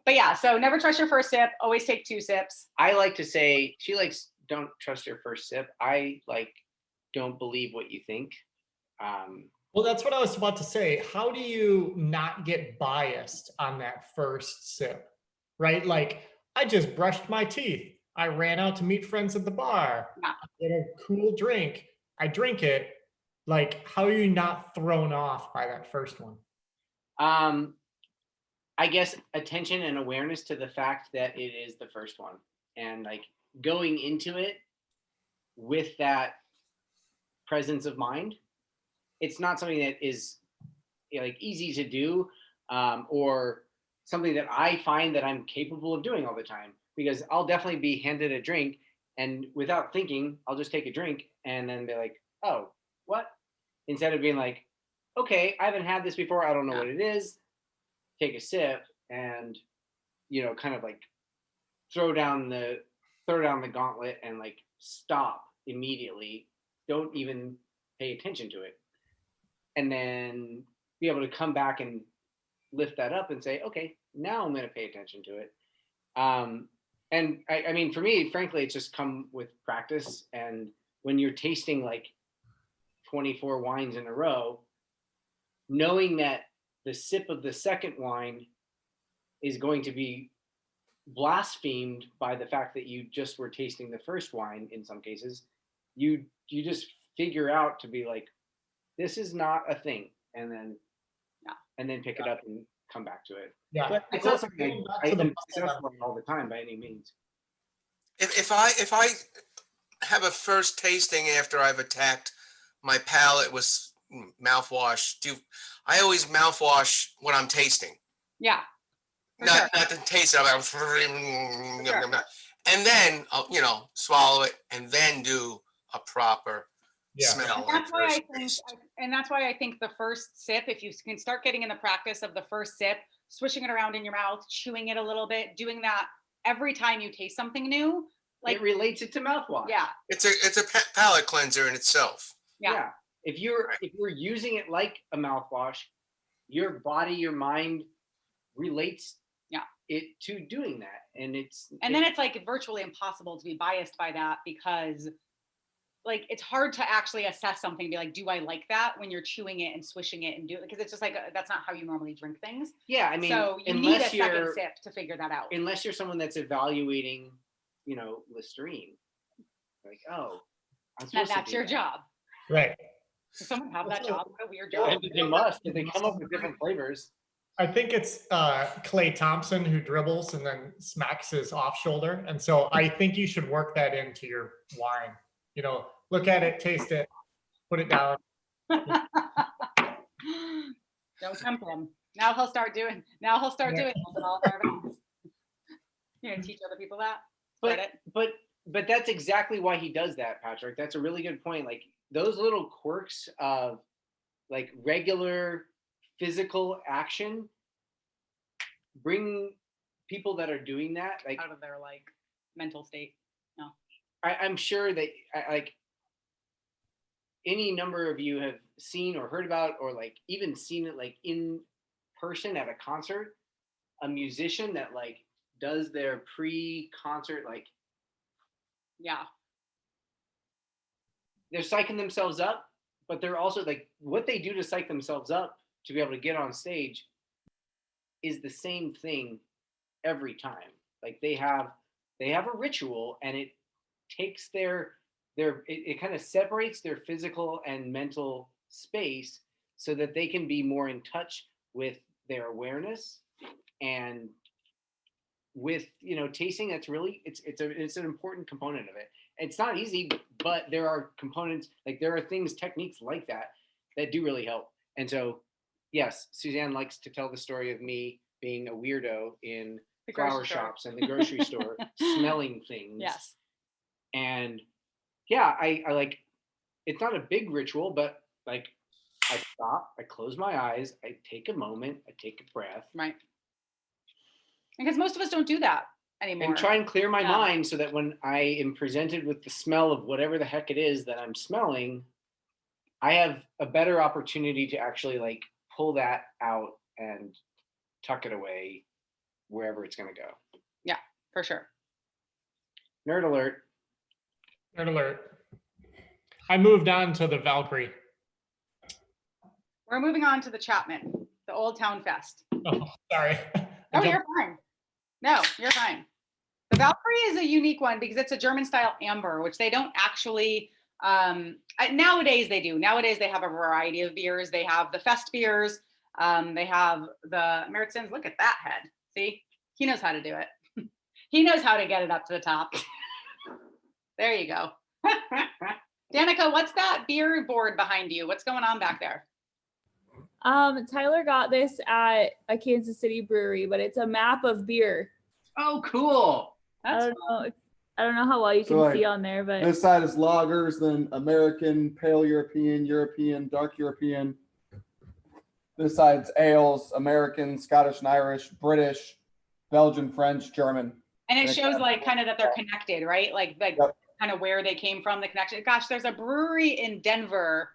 But yeah, so never trust your first sip. Always take 2 sips. I like to say, she likes, don't trust your first sip. I like, don't believe what you think. Well, that's what I was about to say. How do you not get biased on that first sip, right? Like, I just brushed my teeth. I ran out to meet friends at the bar. Yeah. I get a cool drink. I drink it. Like, how are you not thrown off by that first one? I guess attention and awareness to the fact that it is the first one, and like going into it with that presence of mind. It's not something that is, you know, like easy to do, or something that I find that I'm capable of doing all the time, because I'll definitely be handed a drink and without thinking, I'll just take a drink and then be like, oh, what? Instead of being like, okay, I haven't had this before, I don't know what it is. Take a sip and, you know, kind of like throw down the gauntlet and like stop immediately. Don't even pay attention to it. And then be able to come back and lift that up and say, okay, now I'm going to pay attention to it. And I mean, for me, frankly, it's just come with practice. And when you're tasting like 24 wines in a row, knowing that the sip of the second wine is going to be blasphemed by the fact that you just were tasting the first wine in some cases, you just figure out to be like, this is not a thing, and then pick it up and come back to it. Yeah, But it's not something I'm successful all the time by any means. If I have a first tasting after I've attacked my palate with mouthwash. I always mouthwash when I'm tasting. Yeah. For sure. Not to taste it. And then I'll, swallow it and then do a proper Yeah. smell. And that's why I think the first sip, if you can start getting in the practice of the first sip, swishing it around in your mouth, chewing it a little bit, doing that every time you taste something new, like it relates it to mouthwash. yeah, It's a palate cleanser in itself. yeah. If you're using it like a mouthwash, your body, your mind relates it to doing that. And then it's like virtually impossible to be biased by that, because like it's hard to actually assess something and be like, do I like that, when you're chewing it and swishing it and because it's just like that's not how you normally drink things. Yeah, I mean, so you need a second sip to figure that out. Unless you're someone that's evaluating, Listerine. Like, oh, I'm supposed That's to do your that. job. Right. Does someone have that job? What a weird Yeah, job. they must, because they come up with different flavors. I think it's Clay Thompson who dribbles and then smacks his off shoulder. And so I think you should work that into your wine. Look at it, taste it, put it down. Don't tempt him. Now he'll start doing this at all of our events. You're gonna teach other people that? But that's exactly why he does that, Patrick. That's a really good point. Like those little quirks of like regular physical action bring people that are doing that like out of their like mental state. No, I'm sure that like any number of you have seen or heard about or like even seen it like in person at a concert, a musician that like does their pre-concert like they're psyching themselves up, but they're also like what they do to psych themselves up to be able to get on stage is the same thing every time. Like they have a ritual, and it takes it kind of separates their physical and mental space so that they can be more in touch with their awareness and with tasting. That's really it's an important component of it. It's not easy, but there are components, like there are techniques like that do really help. And so yes, Suzanne likes to tell the story of me being a weirdo in the flower grocery store. shops and the grocery store smelling things. Yes. And yeah, I like, it's not a big ritual, but like I stop, I close my eyes, I take a moment, I take a breath. Right. Because most of us don't do that anymore. And try and clear my mind so that when I am presented with the smell of whatever the heck it is that I'm smelling, I have a better opportunity to actually like pull that out and tuck it away wherever it's going to go. Yeah, for sure. Nerd alert. Nerd alert. I moved on to the Valkyrie. We're moving on to the Chapman, the Old Town Fest. Oh, sorry. Oh, you're fine. No, you're fine. The Valkyrie is a unique one because it's a German style amber, which they don't actually, nowadays they do. Nowadays they have a variety of beers. They have the Festbiers. They have the Marzen. Look at that head. See, he knows how to do it. He knows how to get it up to the top. There you go. Danica, what's that beer board behind you? What's going on back there? Tyler got this at a Kansas City brewery, but it's a map of beer. Oh, cool. I don't know how well you can see on there, but This side is lagers, then American, pale European, dark European. This side's ales, American, Scottish and Irish, British, Belgian, French, German. And it shows like kind of that they're connected, right? Like Yep. kind of where they came from, the connection. Gosh, there's a brewery in Denver.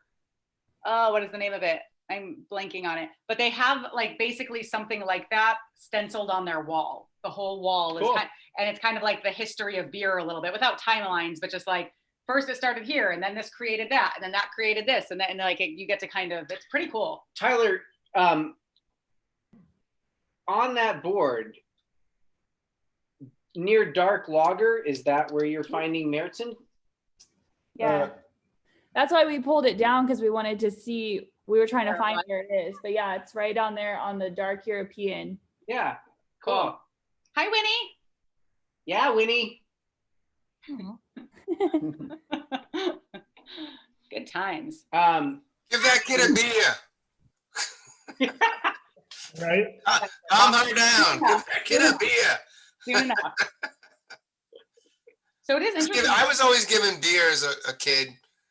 Oh, what is the name of it? I'm blanking on it. But they have like basically something like that stenciled on their wall. The whole wall is Cool. and it's kind of like the history of beer a little bit without timelines, but just like first it started here and then this created that and then that created this and then like you get to kind of, it's pretty cool. Tyler, on that board near dark lager, is that where you're finding Marzen? yeah. That's why we pulled it down, because we wanted to see, we were trying to find where it is. But yeah, it's right on there on the dark European. Yeah, cool. Hi, Winnie. Yeah, Winnie. Good times. Give that kid a beer. Right? Calm her down. Give that kid a beer. Soon enough. So it is interesting. I was always given beer as a kid.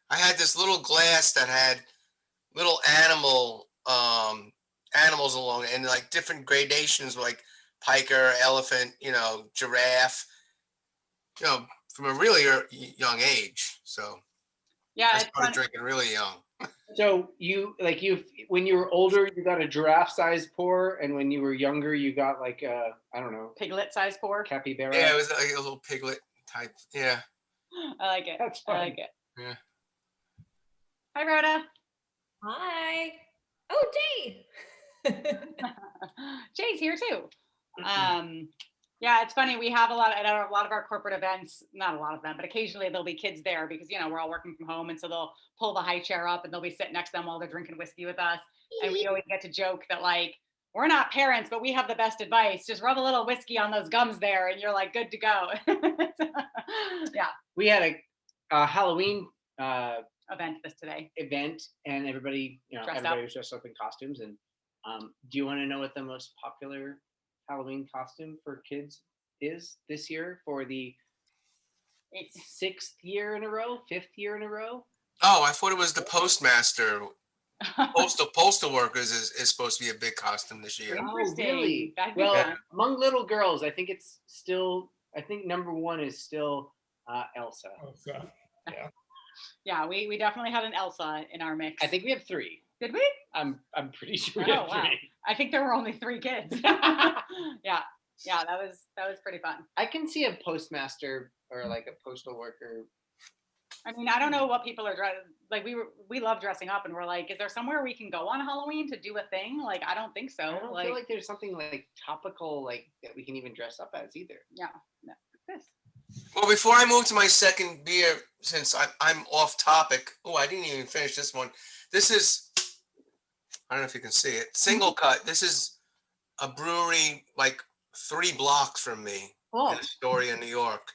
I had this little glass that had little animals along it, and like different gradations, like piker, elephant, giraffe, from a really young age. So Yeah, I it's started fun. drinking really young. So when you were older, you got a giraffe-sized pour, and when you were younger, you got like I don't know, Piglet-sized pour. capybara. Yeah, it was like a little piglet type. Yeah. I like it. That's I fun. like it. Yeah. Hi, Rhoda. Hi. Oh, Jay. Jay's here too. Yeah, it's funny. We have a lot of our corporate events, not a lot of them, but occasionally there'll be kids there because, we're all working from home. And so they'll pull the high chair up and they'll be sitting next to them while they're drinking whiskey with us. And we always get to joke that like, we're not parents, but we have the best advice. Just rub a little whiskey on those gums there and you're like, good to go. Yeah. We had a Halloween Event today. event, and everybody, Dressed everybody up. was dressed up in costumes. And do you want to know what the most popular Halloween costume for kids is this year for the It's 5th year in a row? Oh, I thought it was the postmaster. Postal workers is supposed to be a big costume this year. Interesting. Oh, really? That'd be Well, fun. among little girls, I think number one is still Elsa. Oh, so, Yeah, we definitely had an Elsa in our mix. I think we have 3. Did we? I'm pretty sure Oh, we have wow. 3. I think there were only 3 kids. Yeah, that was pretty fun. I can see a postmaster or like a postal worker. I mean, I don't know what people are like. We love dressing up, and we're like, is there somewhere we can go on Halloween to do a thing? Like, I don't think so. I don't feel like there's something like topical like that we can even dress up as either. yeah, no, this. Well, before I move to my second beer, since I'm off topic. Oh, I didn't even finish this one. This is, I don't know if you can see it, Single Cut. This is a brewery like 3 blocks from me Cool. in Astoria, New York.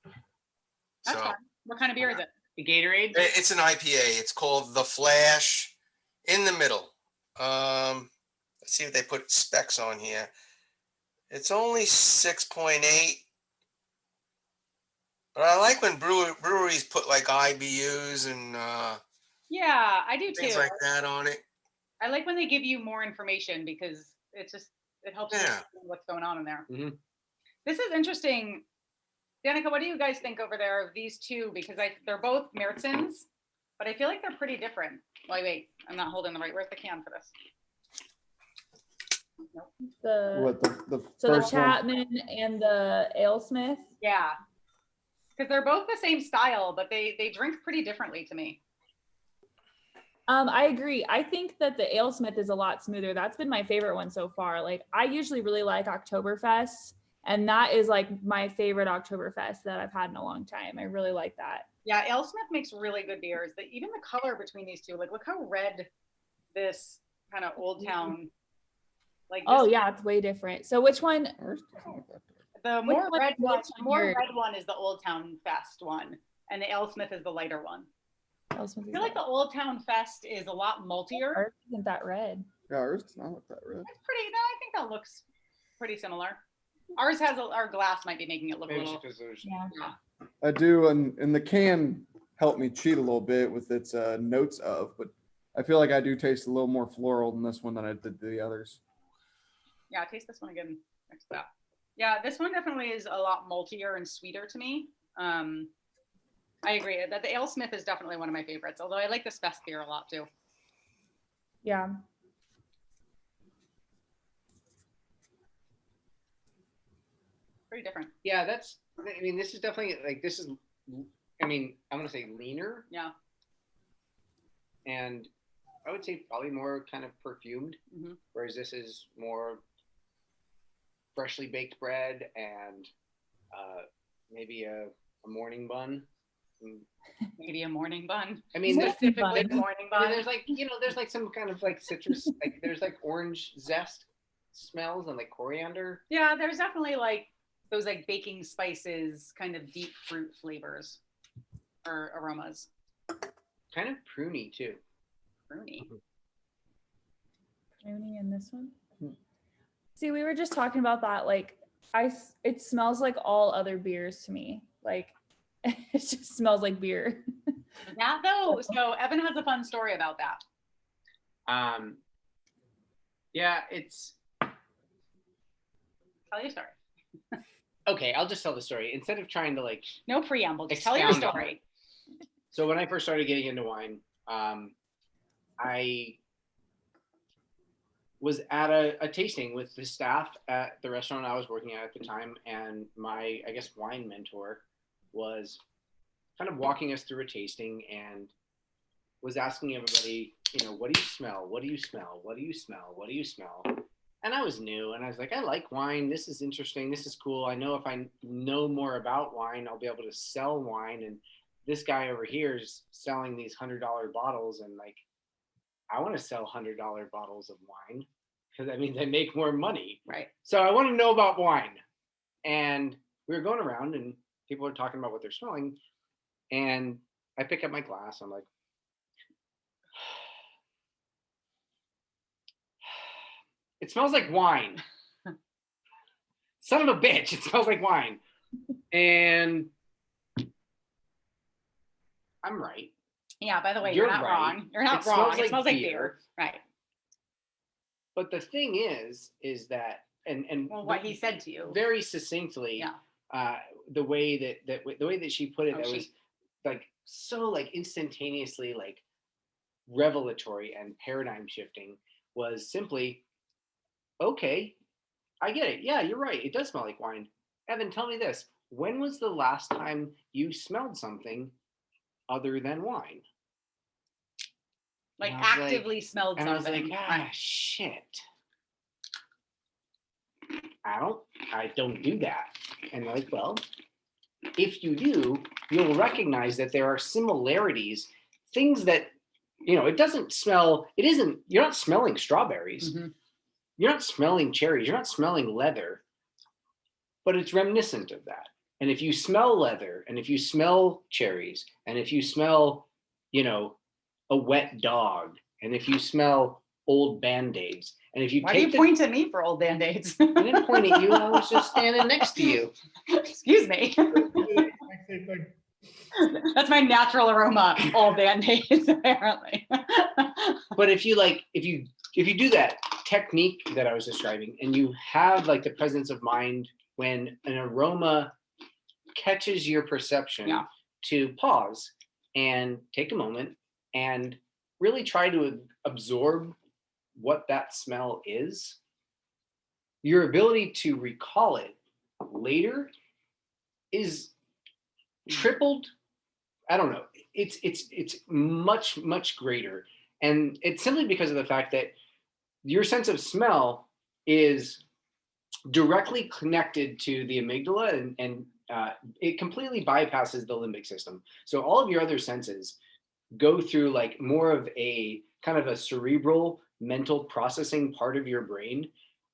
That's So fun. What kind of beer is it? The Gatorade. it's an IPA. It's called The Flash. In the middle. Let's see if they put specs on here. It's only 6.8. But I like when breweries put like IBUs and Yeah, I do things too. like that on it. I like when they give you more information because it helps you Yeah. understand what's going on in there. Mhm. This is interesting. Danica, what do you guys think over there of these two? Because they're both Märzens, but I feel like they're pretty different. Wait, I'm not holding the right. Where's the can for this? Nope. What the So the first one? Chapman and the Alesmith. Yeah, because they're both the same style, but they drink pretty differently to me. I agree. I think that the Alesmith is a lot smoother. That's been my favorite one so far. Like I usually really like Oktoberfest, and that is like my favorite Oktoberfest that I've had in a long time. I really like that. Yeah, Alesmith makes really good beers. Even the color between these two, like look how red this kind of Old Town. Like Oh this- yeah, it's way different. So which one? the which more one- red one, which the more yours? red one is the Old Town Fest one, and the Alesmith is the lighter one. Alesmith I feel like the Old Town Fest is a lot maltier. Ours isn't that red. Yeah, ours does not look that red. It's pretty. No, I think that looks pretty similar. Ours has our glass might be making it look a Maybe it's little. because there's Yeah. Yeah. I do, and the can helped me cheat a little bit with its notes of, but I feel like I do taste a little more floral than this one than I did the others. Yeah, taste this one again next to that. Yeah, this one definitely is a lot maltier and sweeter to me. I agree that the Alesmith is definitely one of my favorites, although I like this Festbier a lot too. Yeah. Pretty different. Yeah, that's. I mean, this is definitely like this is. I mean, I'm gonna say leaner, Yeah. and I would say probably more kind of perfumed, Mhm. whereas this is more freshly baked bread and maybe a morning bun. Maybe a morning bun. I mean, there's, Mostly Typically bun. morning I mean, bun. there's like there's like some kind of like citrus, like there's like orange zest smells and like coriander. Yeah, there's definitely like those like baking spices, kind of deep fruit flavors. or aromas? Kind of pruny too. Pruny. Pruny in this one. Hmm. See, we were just talking about that. Like, it smells like all other beers to me. Like, it just smells like beer. That though, so Evan has a fun story about that. Yeah, it's Tell your story. okay. I'll just tell the story instead of trying to like. No preamble, just tell your Expound on story. So when I first started getting into wine, I was at a tasting with the staff at the restaurant I was working at the time, and my, I guess, wine mentor was kind of walking us through a tasting and was asking everybody, what do you smell? What do you smell? What do you smell? What do you smell? And I was new, and I was like, I like wine. This is interesting. This is cool. I know if I know more about wine, I'll be able to sell wine. And this guy over here is selling these $100 bottles, and like, I want to sell $100 bottles of wine because that means I make more money. Right. So I want to know about wine. And we were going around, and people were talking about what they're smelling. And I pick up my glass. I'm like, it smells like wine. Son of a bitch, it smells like wine. And I'm right. Yeah, by the way, You're you're not right. wrong. You're not It wrong. smells It like smells like beer. beer. Right. But the thing is that, and Well, what he said to you. very succinctly, Yeah. the way that she put it, Oh, that was she- like so like instantaneously like revelatory and paradigm shifting, was simply, okay, I get it. Yeah, you're right. It does smell like wine. Evan, tell me this. When was the last time you smelled something other than wine? Like And I was like- actively smelled And I was something. like, Right. shit. I don't do that. And they're like, well, if you do, you'll recognize that there are similarities, things that, it doesn't smell, you're not smelling strawberries. Mhm. You're not smelling cherries. You're not smelling leather, but it's reminiscent of that. And if you smell leather, and if you smell cherries, and if you smell, a wet dog, and if you smell old Band-Aids, and if you Why do you point at me for old Band-Aids? I didn't point at you. I was just standing next to you. Excuse me. Same thing. That's my natural aroma, old Band-Aids, apparently. But if you do that technique that I was describing, and you have like the presence of mind when an aroma catches your perception, Yeah. to pause and take a moment and really try to absorb what that smell is, your ability to recall it later is tripled. I don't know. It's much, much greater. And it's simply because of the fact that your sense of smell is directly connected to the amygdala, and it completely bypasses the limbic system. So all of your other senses go through like more of a kind of a cerebral mental processing part of your brain.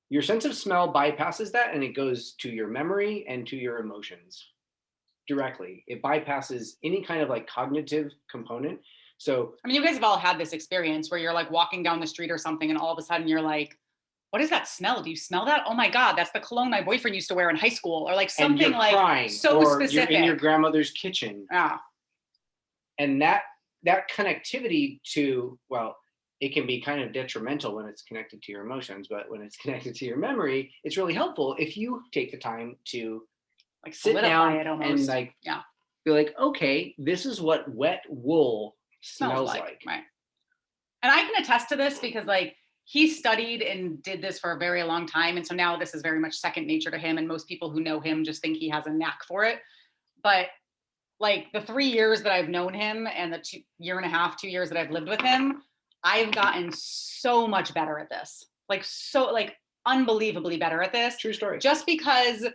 Your sense of smell bypasses that, and it goes to your memory and to your emotions directly. It bypasses any kind of like cognitive component. So I mean, you guys have all had this experience where you're like walking down the street or something, and all of a sudden you're like, what is that smell? Do you smell that? Oh my God, that's the cologne my boyfriend used to wear in high school, or like and something you're like crying, so or specific. you're in your grandmother's kitchen. Yeah. And that connectivity to, well, it can be kind of detrimental when it's connected to your emotions, but when it's connected to your memory, it's really helpful if you take the time to Like sit solidify down it almost. and like Yeah. be like, okay, this is what wet wool smells like. Right. And I can attest to this because like he studied and did this for a very long time. And so now this is very much second nature to him. And most people who know him just think he has a knack for it. But like the 3 years that I've known him and the 2 years that I've lived with him, I've gotten so much better at this. Like so like unbelievably better at this. True story. Just because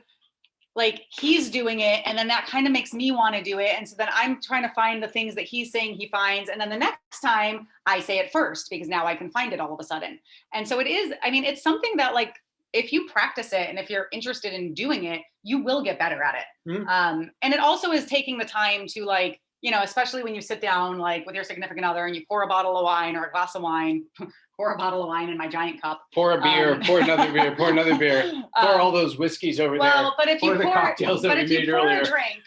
like he's doing it, and then that kind of makes me want to do it. And so then I'm trying to find the things that he's saying he finds. And then the next time I say it first, because now I can find it all of a sudden. And so it is, I mean, it's something that like, if you practice it and if you're interested in doing it, you will get better at it. Mhm. And it also is taking the time to like you know, especially when you sit down like with your significant other and you pour a bottle of wine or a glass of wine, pour a bottle of wine in my giant cup. Pour a beer, pour another beer, pour another beer, pour all those whiskeys over Well, but if you pour the cocktails that but we if you made pour earlier. a drink,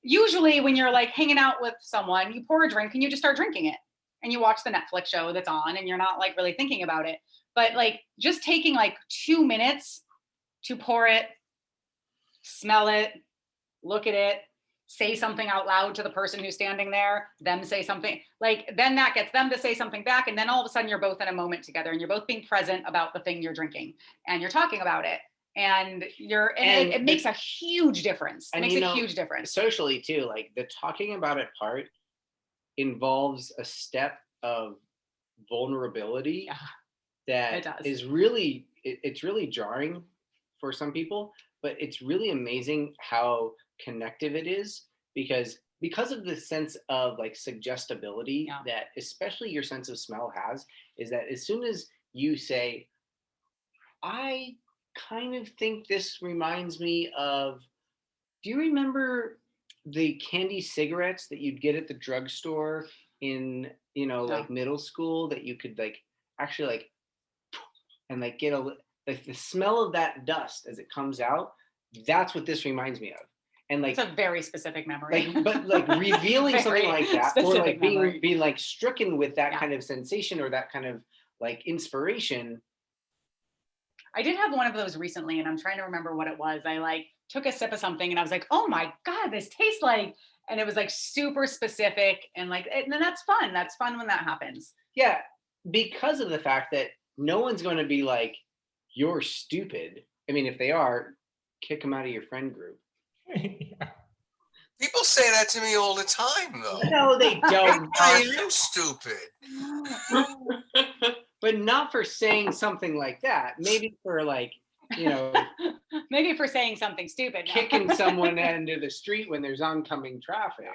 usually when you're like hanging out with someone, you pour a drink and you just start drinking it. And you watch the Netflix show that's on and you're not like really thinking about it. But like just taking like 2 minutes to pour it, smell it, look at it, say something out loud to the person who's standing there, them say something, like then that gets them to say something back. And then all of a sudden you're both in a moment together and you're both being present about the thing you're drinking and you're talking about it. And it makes a huge difference. It makes a huge difference. Socially too, like the talking about it part involves a step of vulnerability that is really, it's really jarring for some people, but it's really amazing how connective it is because of the sense of like suggestibility that especially your sense of smell has, is that as soon as you say, I kind of think this reminds me of, do you remember the candy cigarettes that you'd get at the drugstore in, you know, like middle school that you could like actually like, and like get like the smell of that dust as it comes out. That's what this reminds me of. And like, it's a very specific memory. Like, but like revealing something like that, or like being like stricken with that kind of sensation or that kind of like inspiration. I did have one of those recently and I'm trying to remember what it was. I like took a sip of something and I was like, oh my God, this tastes like, and it was like super specific and like, and then that's fun. That's fun when that happens. Yeah, because of the fact that no one's going to be like, you're stupid. I mean, if they are, kick them out of your friend group. People say that to me all the time, though. No, they don't. Hey, you stupid. But not for saying something like that. Maybe for like, you know, maybe for saying something stupid. No. Kicking someone into the street when there's oncoming traffic.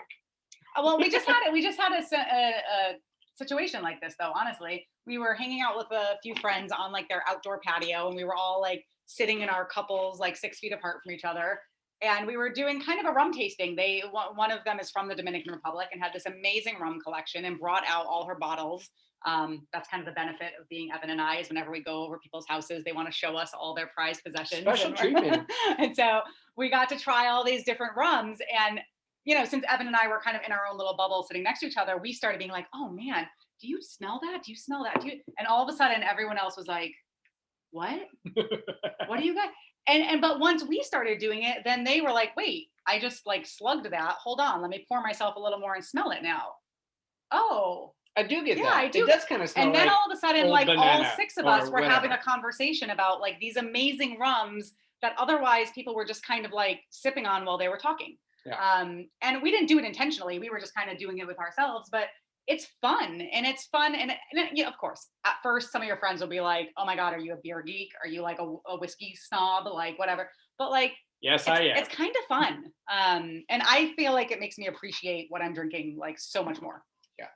Well, we just had a situation like this though. Honestly, we were hanging out with a few friends on like their outdoor patio, and we were all like sitting in our couples like 6 feet apart from each other. And we were doing kind of a rum tasting. One of them is from the Dominican Republic and had this amazing rum collection and brought out all her bottles. That's kind of the benefit of being Evan and I, is whenever we go over people's houses, they want to show us all their prized possessions. Special treatment. And so we got to try all these different rums. And, you know, since Evan and I were kind of in our own little bubble sitting next to each other, we started being like, oh man, do you smell that? Do you smell that? And all of a sudden everyone else was like, what? What do you got? But once we started doing it, then they were like, wait, I just like slugged that. Hold on, let me pour myself a little more and smell it now. Oh, I do get that. I do. It does kind of smell. And then like all of a sudden, like all 6 of us were whatever. having a conversation about like these amazing rums that otherwise people were just kind of like sipping on while they were talking. Yeah. And we didn't do it intentionally. We were just kind of doing it with ourselves, but it's fun. And yeah, of course, at first, some of your friends will be like, oh my God, are you a beer geek? Are you like a whiskey snob? Like whatever. But like, yes, I am. It's kind of fun. And I feel like it makes me appreciate what I'm drinking like so much more. Yeah.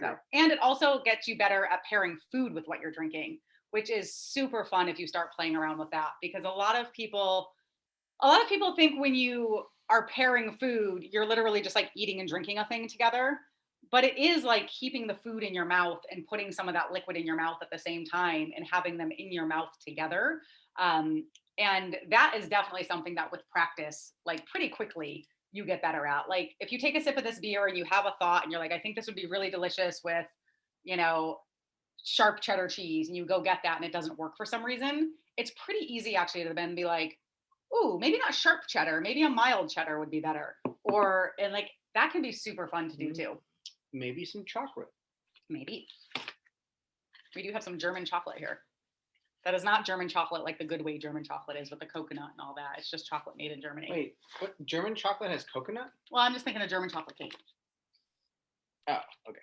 So, and it also gets you better at pairing food with what you're drinking, which is super fun if you start playing around with that, because a lot of people think when you are pairing food, you're literally just like eating and drinking a thing together. But it is like keeping the food in your mouth and putting some of that liquid in your mouth at the same time and having them in your mouth together. And that is definitely something that with practice, like pretty quickly, you get better at. Like if you take a sip of this beer and you have a thought and you're like, I think this would be really delicious with, you know, sharp cheddar cheese, and you go get that and it doesn't work for some reason, it's pretty easy actually to then be like, ooh, maybe not sharp cheddar, maybe a mild cheddar would be better. And like that can be super fun to do too. Maybe some chocolate. Maybe. We do have some German chocolate here. That is not German chocolate like the good way German chocolate is with the coconut and all that. It's just chocolate made in Germany. Wait, what? German chocolate has coconut? Well, I'm just thinking of German chocolate cake. Oh, okay.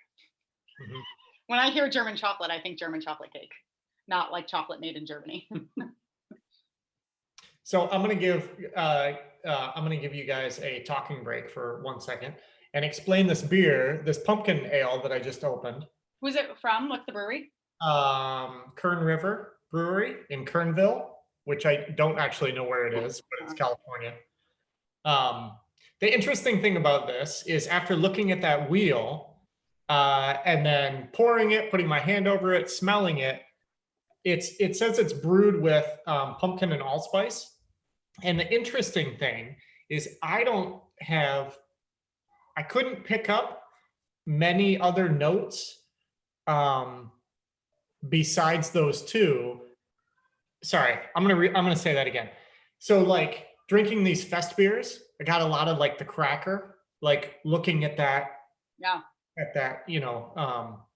Mhm. When I hear German chocolate, I think German chocolate cake, not like chocolate made in Germany. So I'm gonna give you guys a talking break for 1 second and explain this beer, this pumpkin ale that I just opened. Who's it from? What's the brewery? Kern River Brewery in Kernville, which I don't actually know where it is, but it's California. The interesting thing about this is after looking at that wheel and then pouring it, putting my hand over it, smelling it, it says it's brewed with pumpkin and allspice. And the interesting thing is I couldn't pick up many other notes besides those two. Sorry, I'm gonna say that again. So like drinking these Festbiers, I got a lot of like the cracker, like looking at that, Yeah. at that,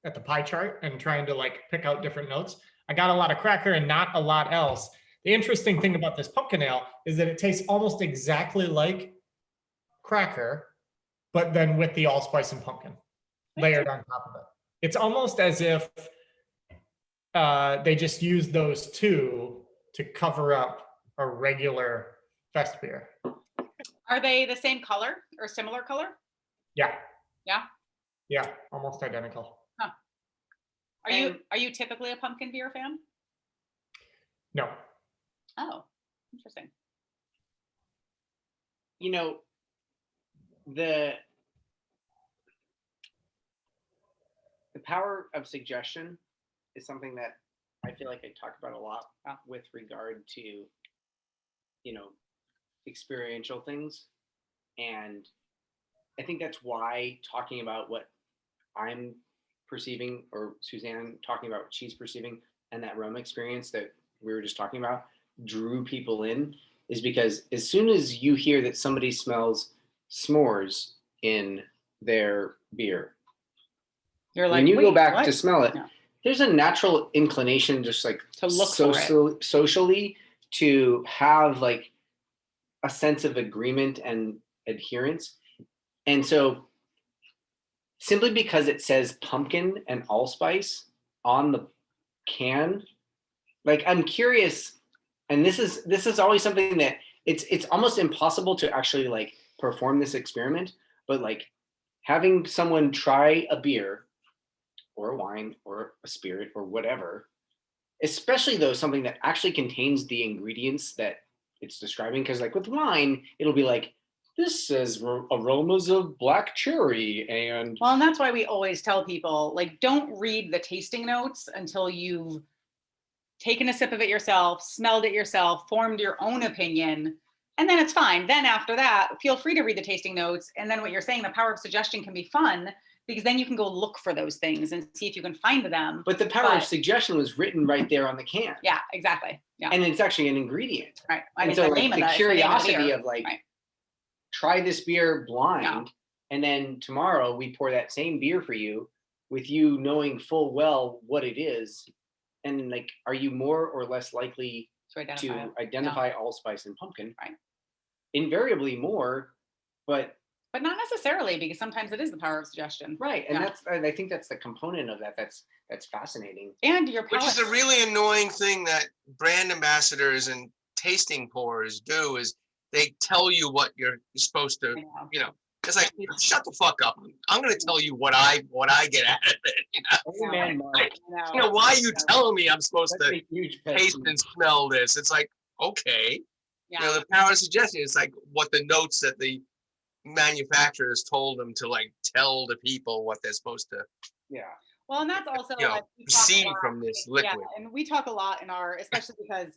at the pie chart and trying to like pick out different notes. I got a lot of cracker and not a lot else. The interesting thing about this pumpkin ale is that it tastes almost exactly like cracker, but then with the allspice and pumpkin layered on top of it. It's almost as if they just used those two to cover up a regular Festbier. Are they the same color or similar color? Yeah. Yeah. Yeah, almost identical. Are you typically a pumpkin beer fan? No. Oh, interesting. You know, the power of suggestion is something that I feel like I talk about a lot with regard to, experiential things. And I think that's why talking about what I'm perceiving, or Suzanne talking about what she's perceiving, and that Roma experience that we were just talking about drew people in, is because as soon as you hear that somebody smells s'mores in their beer, You're like, when you go "Wait, back what?" to smell it, Yeah. there's a natural inclination just like To look for it. socially to have like a sense of agreement and adherence. And so simply because it says pumpkin and allspice on the can, like I'm curious, and this is always something that it's almost impossible to actually like perform this experiment, but like having someone try a beer or a wine or a spirit or whatever, especially though something that actually contains the ingredients that it's describing, because like with wine it'll be like, this says aromas of black cherry and Well, and that's why we always tell people, like, don't read the tasting notes until you've taken a sip of it yourself, smelled it yourself, formed your own opinion, and then it's fine. Then after that, feel free to read the tasting notes. And then what you're saying, the power of suggestion can be fun, because then you can go look for those things and see if you can find them. but the power of suggestion was written right there on the can. Yeah, exactly. Yeah. And it's actually an ingredient. Right. I And mean, so the like name of the it's the name of the curiosity beer. of like, Right. try this beer blind, Yeah. and then tomorrow we pour that same beer for you with you knowing full well what it is. And like, are you more or less likely to identify allspice and pumpkin? Right. Invariably more, but not necessarily, because sometimes it is the power of suggestion. right. And Yeah. I think that's the component of that that's fascinating. And your Which is a really annoying thing that brand ambassadors and tasting pourers do, is they tell you what you're supposed to, it's like, shut the fuck up. I'm going to tell you what I get out of it. Amen, Mark. Why are you telling me I'm supposed That's to a huge pet taste peeve. and smell this? It's like, okay. Yeah. The power of suggestion is like what the notes that the manufacturers told them to like tell the people what they're supposed to Well, and that's also you know, like we talk a receive lot. from this Yeah, liquid. and we talk a lot in our, especially because,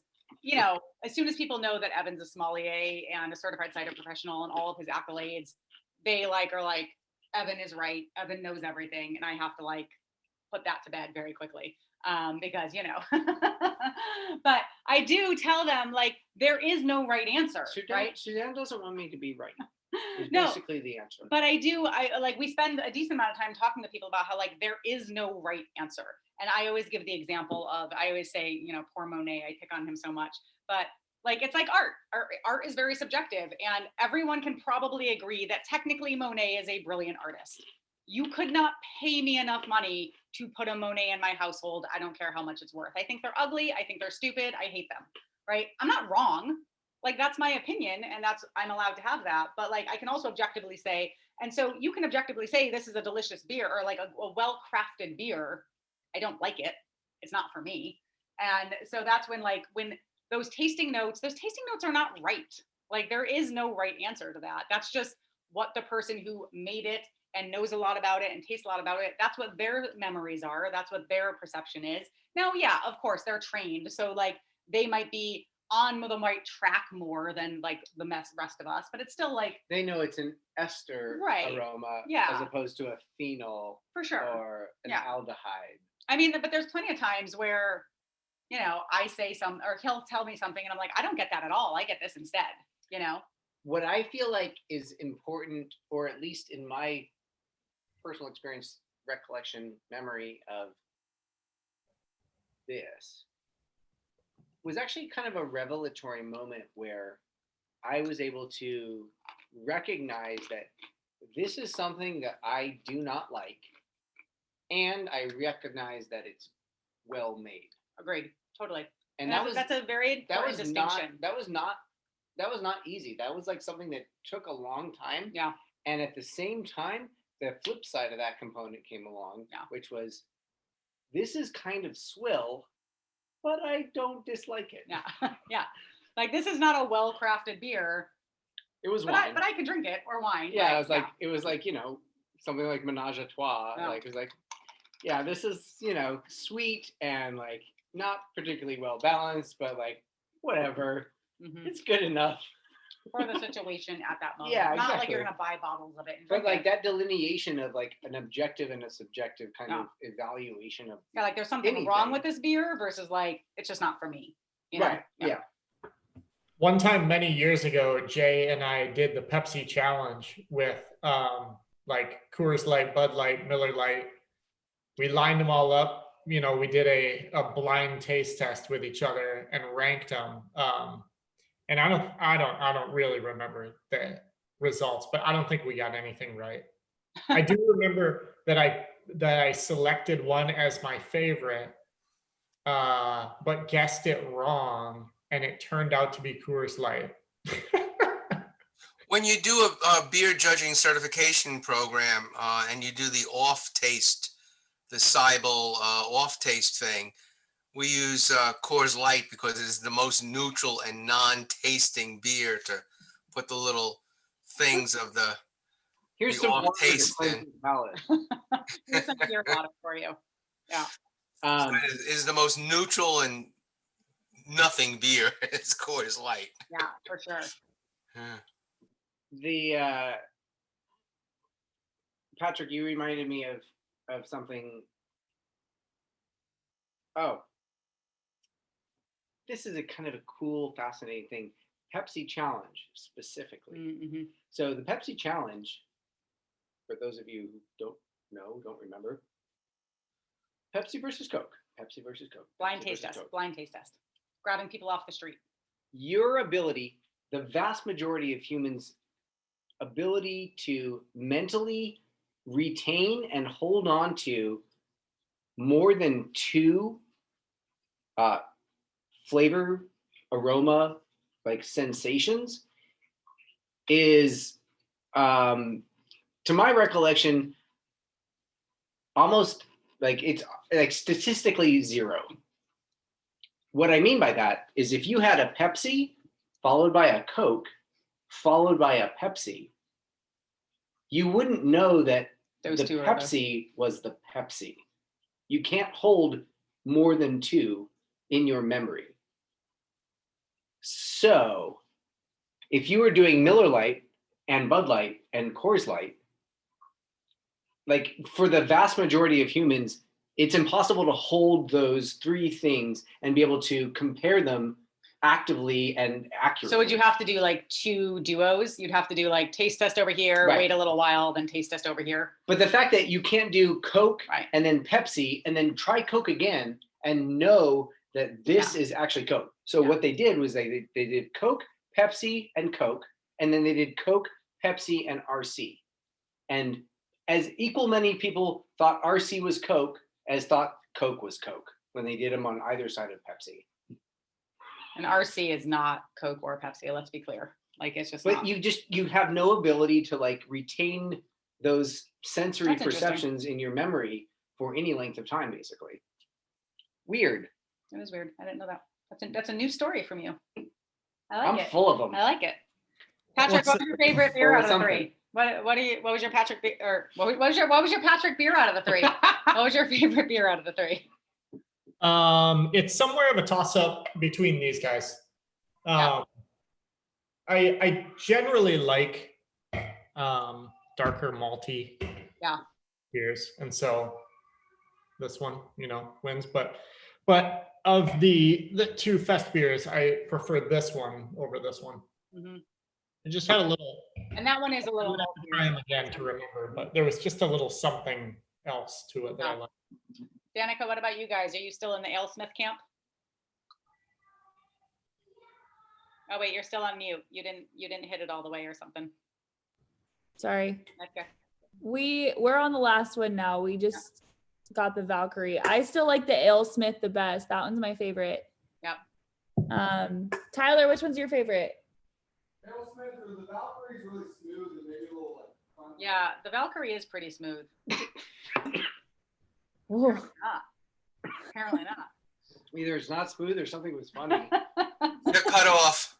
as soon as people know that Evan's a sommelier and a certified cider professional and all of his accolades, they are like, Evan is right. Evan knows everything. And I have to like put that to bed very quickly. Because, but I do tell them like, there is no right answer, right? Suzanne doesn't want me to be right. Is No, basically the answer. but we spend a decent amount of time talking to people about how like there is no right answer. And I always give the example of, I always say, poor Monet, I pick on him so much, but like, it's like art. Art is very subjective, and everyone can probably agree that technically Monet is a brilliant artist. You could not pay me enough money to put a Monet in my household. I don't care how much it's worth. I think they're ugly. I think they're stupid. I hate them, right? I'm not wrong. Like, that's my opinion, and I'm allowed to have that. But like, I can also objectively say, and so you can objectively say this is a delicious beer, or like a well-crafted beer. I don't like it. It's not for me. And so that's when those tasting notes are not right. Like, there is no right answer to that. That's just what the person who made it and knows a lot about it and tastes a lot about it, that's what their memories are. That's what their perception is. Now, yeah, of course, they're trained. So like they might be on the right track more than like the rest of us, but it's still like, They know it's an ester Right. aroma Yeah. as opposed to a phenol for sure. or an Yeah. aldehyde. I mean, but there's plenty of times where, you know, I say something or he'll tell me something and I'm like, I don't get that at all. I get this instead, you know? What I feel like is important, or at least in my personal experience, recollection, memory of this, was actually kind of a revelatory moment where I was able to recognize that this is something that I do not like, and I recognize that it's well made. Agreed. Totally. And that was that's a very that important was not distinction. that was not easy. That was like something that took a long time. Yeah. And at the same time, the flip side of that component came along, Yeah. which was, this is kind of swill, but I don't dislike it. Yeah. Yeah. Like this is not a well-crafted beer, It was but wine. I could drink it, or wine. Yeah, it was like, you know, something like Menage a Trois. Yeah. Like, it was like, yeah, this is, you know, sweet and like not particularly well balanced, but like whatever. Mhm. It's good enough. For the situation at that moment. Yeah, Not like exactly. you're gonna buy bottles of it and But drink like it. that delineation of like an objective and a subjective kind Yeah. of evaluation of Yeah, like there's something wrong anything. with this beer versus like it's just not for me. You know? right. Yeah. One time many years ago, Jay and I did the Pepsi challenge with like Coors Light, Bud Light, Miller Light. We lined them all up. You know, we did a blind taste test with each other and ranked them. And I don't really remember the results, but I don't think we got anything right. I do remember that I selected one as my favorite, but guessed it wrong, and it turned out to be Coors Light. When you do a beer judging certification program and you do the off taste, the Seibel off taste thing, we use Coors Light because it's the most neutral and non-tasting beer to put the little things of the Here's The some off water to taste cleanse then. the palate. Here's some beer bottle for you. is the most neutral and nothing beer. It's Coors Light. Yeah, for sure. Yeah. The Patrick, you reminded me of something. Oh, this is a kind of a cool, fascinating thing. Pepsi Challenge specifically. Mm-hmm. So the Pepsi Challenge, for those of you who don't know, don't remember, Pepsi versus Coke. Pepsi versus Coke. Blind Pepsi taste versus test. Coke. Blind taste test. Grabbing people off the street. Your ability, the vast majority of humans' ability to mentally retain and hold on to more than two flavor, aroma, like sensations is, to my recollection, almost like it's like statistically zero. What I mean by that is if you had a Pepsi followed by a Coke followed by a Pepsi, you wouldn't know that Those the two are Pepsi was the Pepsi. You can't hold more than two in your memory. So if you were doing Miller Lite and Bud Light and Coors Light, like for the vast majority of humans, it's impossible to hold those three things and be able to compare them actively and accurately. So would you have to do like two duos? You'd have to do like taste test over here, Right. wait a little while, then taste test over here. But the fact that you can't do Coke Right. and then Pepsi and then try Coke again and know that this is actually Coke. So Yeah. what they did was they did Coke, Pepsi, and Coke, and then they did Coke, Pepsi, and RC. And as equal many people thought RC was Coke as thought Coke was Coke when they did them on either side of Pepsi. And RC is not Coke or Pepsi, let's be clear. Like it's just But not. you have no ability to like retain those sensory That's interesting. perceptions in your memory for any length of time, basically. Weird. It is weird. I didn't know that. That's a new story from you. I like I'm it. full of them. I like it. Patrick, What's what's your favorite beer Or out of the something. three? What was your Patrick or what was your Patrick beer out of the three? What was your favorite beer out of the three? It's somewhere of a toss up between these guys. I generally like darker malty beers, and so this one, wins. But of the two Festbiers, I prefer this one over this one. Mm-hmm. It just had a little. And that one is a little. Try them again to remember, but there was just a little something else to it that I liked. Danica, what about you guys? Are you still in the Alesmith camp? Oh wait, you're still on mute. You didn't hit it all the way or something. Sorry. Okay. We're on the last one now. We just got the Valkyrie. I still like the Alesmith the best. That one's my favorite. Yep. Tyler, which one's your favorite? Alesmith or the Valkyrie is really smooth and maybe a little like. Yeah, the Valkyrie is pretty smooth. Apparently not. Either it's not smooth or something was funny. You're cut off.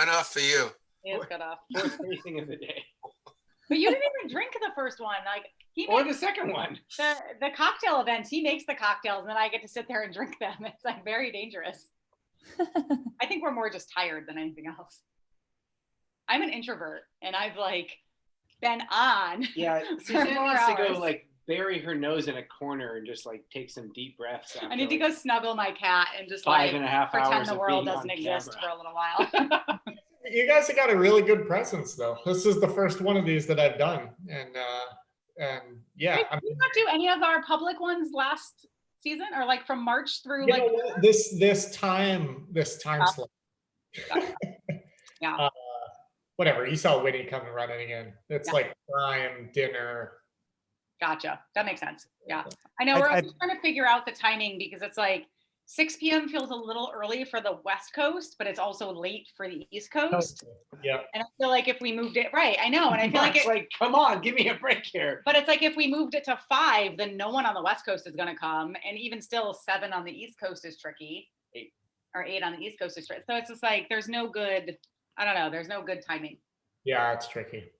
Enough for you. He is cut off. First tasting of the day. But you didn't even drink the first one. Like or the second one. The cocktail events, he makes the cocktails and then I get to sit there and drink them. It's like very dangerous. I think we're more just tired than anything else. I'm an introvert and I've like been on. Yeah, for Suzanne 4 needs to go hours. like bury her nose in a corner and just like take some deep breaths. I need to go snuggle my cat and just 5.5 hours pretend the of world being doesn't on exist camera. for a little while. You guys have got a really good presence, though. This is the first one of these that I've done, and yeah. Did you not do any of our public ones last season, or like from March through like this time slot? Yeah. Whatever. You saw Winnie coming running in. It's like prime dinner. Gotcha. That makes sense. Yeah. I know we're also trying to figure out the timing because it's like 6 p.m. feels a little early for the West Coast, but it's also late for the East Coast. Yeah. And I feel like if we moved it right, I know. And I feel it's like, come on, give me a break here. But it's like if we moved it to 5, then no one on the West Coast is going to come. And even still 7 on the East Coast is tricky. 8 on the East Coast is tricky. So it's just like, there's no good timing. Yeah, it's tricky.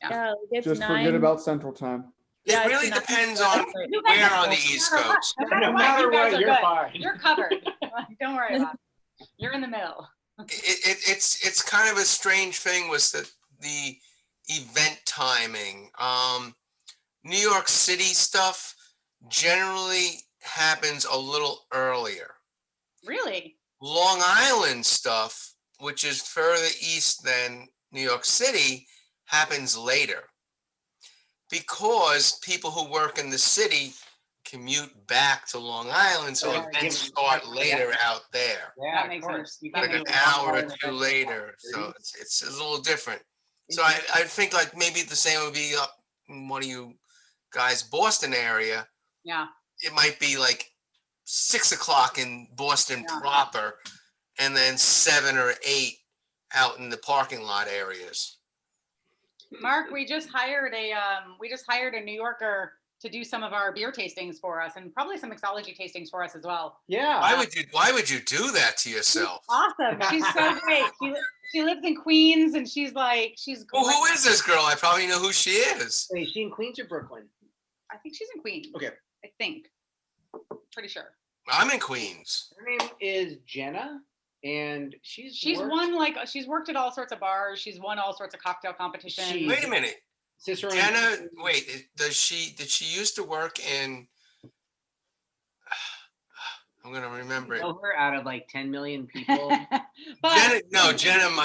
Yeah, it's Just 9. forget about Central Time. Yeah, It really it's 9. depends on where on the East Coast. No matter what, you're fine. You're covered. Don't worry about it. You're in the middle. It's kind of a strange thing with the event timing. New York City stuff generally happens a little earlier. Really? Long Island stuff, which is further east than New York City, happens later. Because people who work in the city commute back to Long Island, so events start later out there. Yeah, that makes sense. Like an hour or two later, so it's a little different. So I think like maybe the same would be up in one of you guys' Boston area. Yeah. It might be like 6 o'clock in Boston proper, and then 7 or 8 out in the parking lot areas. Mark, we just hired a New Yorker to do some of our beer tastings for us, and probably some mixology tastings for us as well. Yeah. Why would you do that to yourself? Awesome. She's so great. She lives in Queens, and she's great. Well, who is this girl? I probably know who she is. Wait, is she in Queens or Brooklyn? I think she's in Queens. Okay. I think. Pretty sure. I'm in Queens. Her name is Jenna, and she's worked at all sorts of bars. She's won all sorts of cocktail competitions. Wait a minute. Sister Jenna, wait, did she used to work in, I'm gonna remember it. Over out of like 10 million people. Jenna,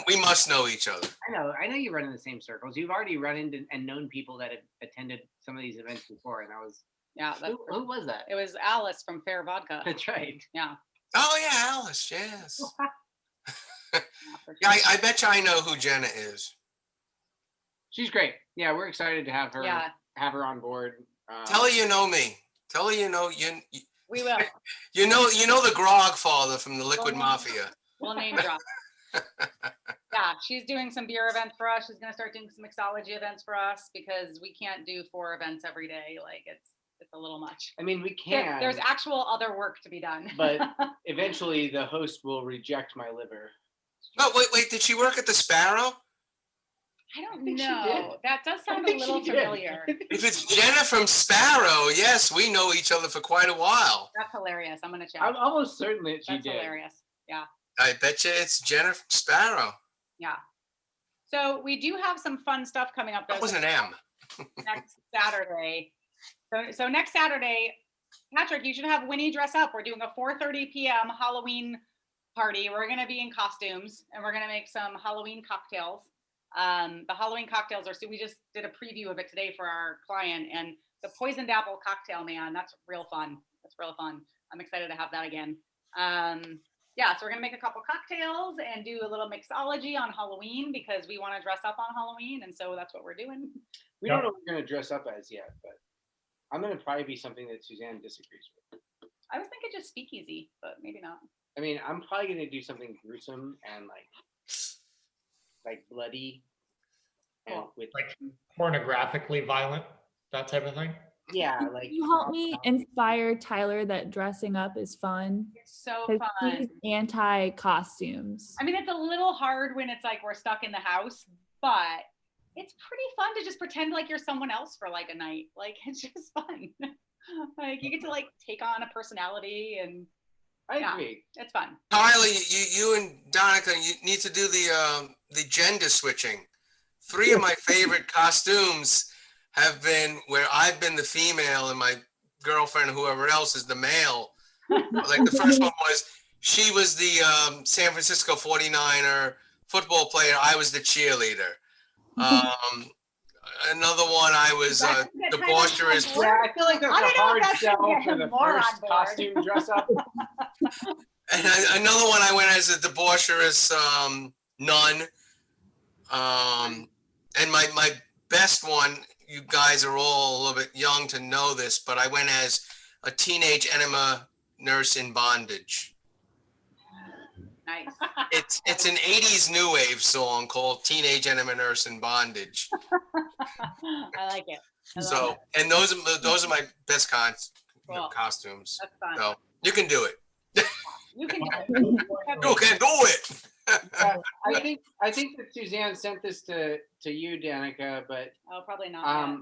we must know each other. I know you run in the same circles. You've already run into and known people that have attended some of these events before, and who was that? It was Alice from Fair Vodka. That's right. Yeah. Oh yeah, Alice, yes. Yeah, I bet you I know who Jenna is. She's great. Yeah, we're excited to have her on board. Tell her you know me. Tell her you know you. We will. You know the Grog Father from the Liquid Mafia. We'll name drop. Yeah, she's doing some beer events for us. She's gonna start doing some mixology events for us because we can't do 4 events every day. Like it's a little much. I mean, we can. There's actual other work to be done. But eventually, the host will reject my liver. Oh wait! Did she work at the Sparrow? I don't think she know. did. That does I sound a think little she did. familiar. If it's Jenna from Sparrow, yes, we know each other for quite a while. That's hilarious. I'm gonna check. I'm almost certain that she That's did. hilarious. Yeah. I bet you it's Jenna from Sparrow. Yeah. So we do have some fun stuff coming up though. That was an M. Next Saturday. So next Saturday, Patrick, you should have Winnie dress up. We're doing a 4:30 p.m. Halloween party. We're gonna be in costumes and we're gonna make some Halloween cocktails. The Halloween cocktails so we just did a preview of it today for our client, and the poisoned apple cocktail, man, that's real fun. That's real fun. I'm excited to have that again. Yeah, so we're gonna make a couple cocktails and do a little mixology on Halloween because we want to dress up on Halloween, and so that's what we're doing. We don't know what we're gonna dress up as yet, but I'm gonna probably be something that Suzanne disagrees with. I was thinking just speakeasy, but maybe not. I mean, I'm probably gonna do something gruesome and like bloody, and Cool. with Like pornographically violent, that type of thing. yeah, like Can you help me inspire Tyler that dressing up is fun? It's so 'Cause fun. he's anti-costumes. I mean, it's a little hard when it's like we're stuck in the house, but it's pretty fun to just pretend like you're someone else for like a night. Like it's just fun. Like you get to like take on a personality, and I yeah. agree. it's fun. Tyler, you and Donica, you need to do the gender switching. 3 of my favorite costumes have been where I've been the female and my girlfriend, whoever else, is the male. Like the first one was, she was the San Francisco 49er football player. I was the cheerleader. Another one, I was That's the kind of boisterous. on board. Yeah, I feel like that's I a don't know if hard that should sell get for him the more on first board. costume dress up. And another one, I went as a debaucherous nun. And my best one, you guys are all a little bit young to know this, but I went as a teenage enema nurse in bondage. Nice. It's an 80s new wave song called Teenage Enema Nurse in Bondage. I like it. I love So, it. and those are my best Cool. costumes. That's fun. So you can do it. You can do it. You can do it. I think that Suzanne sent this to you, Danica, but Oh, probably not.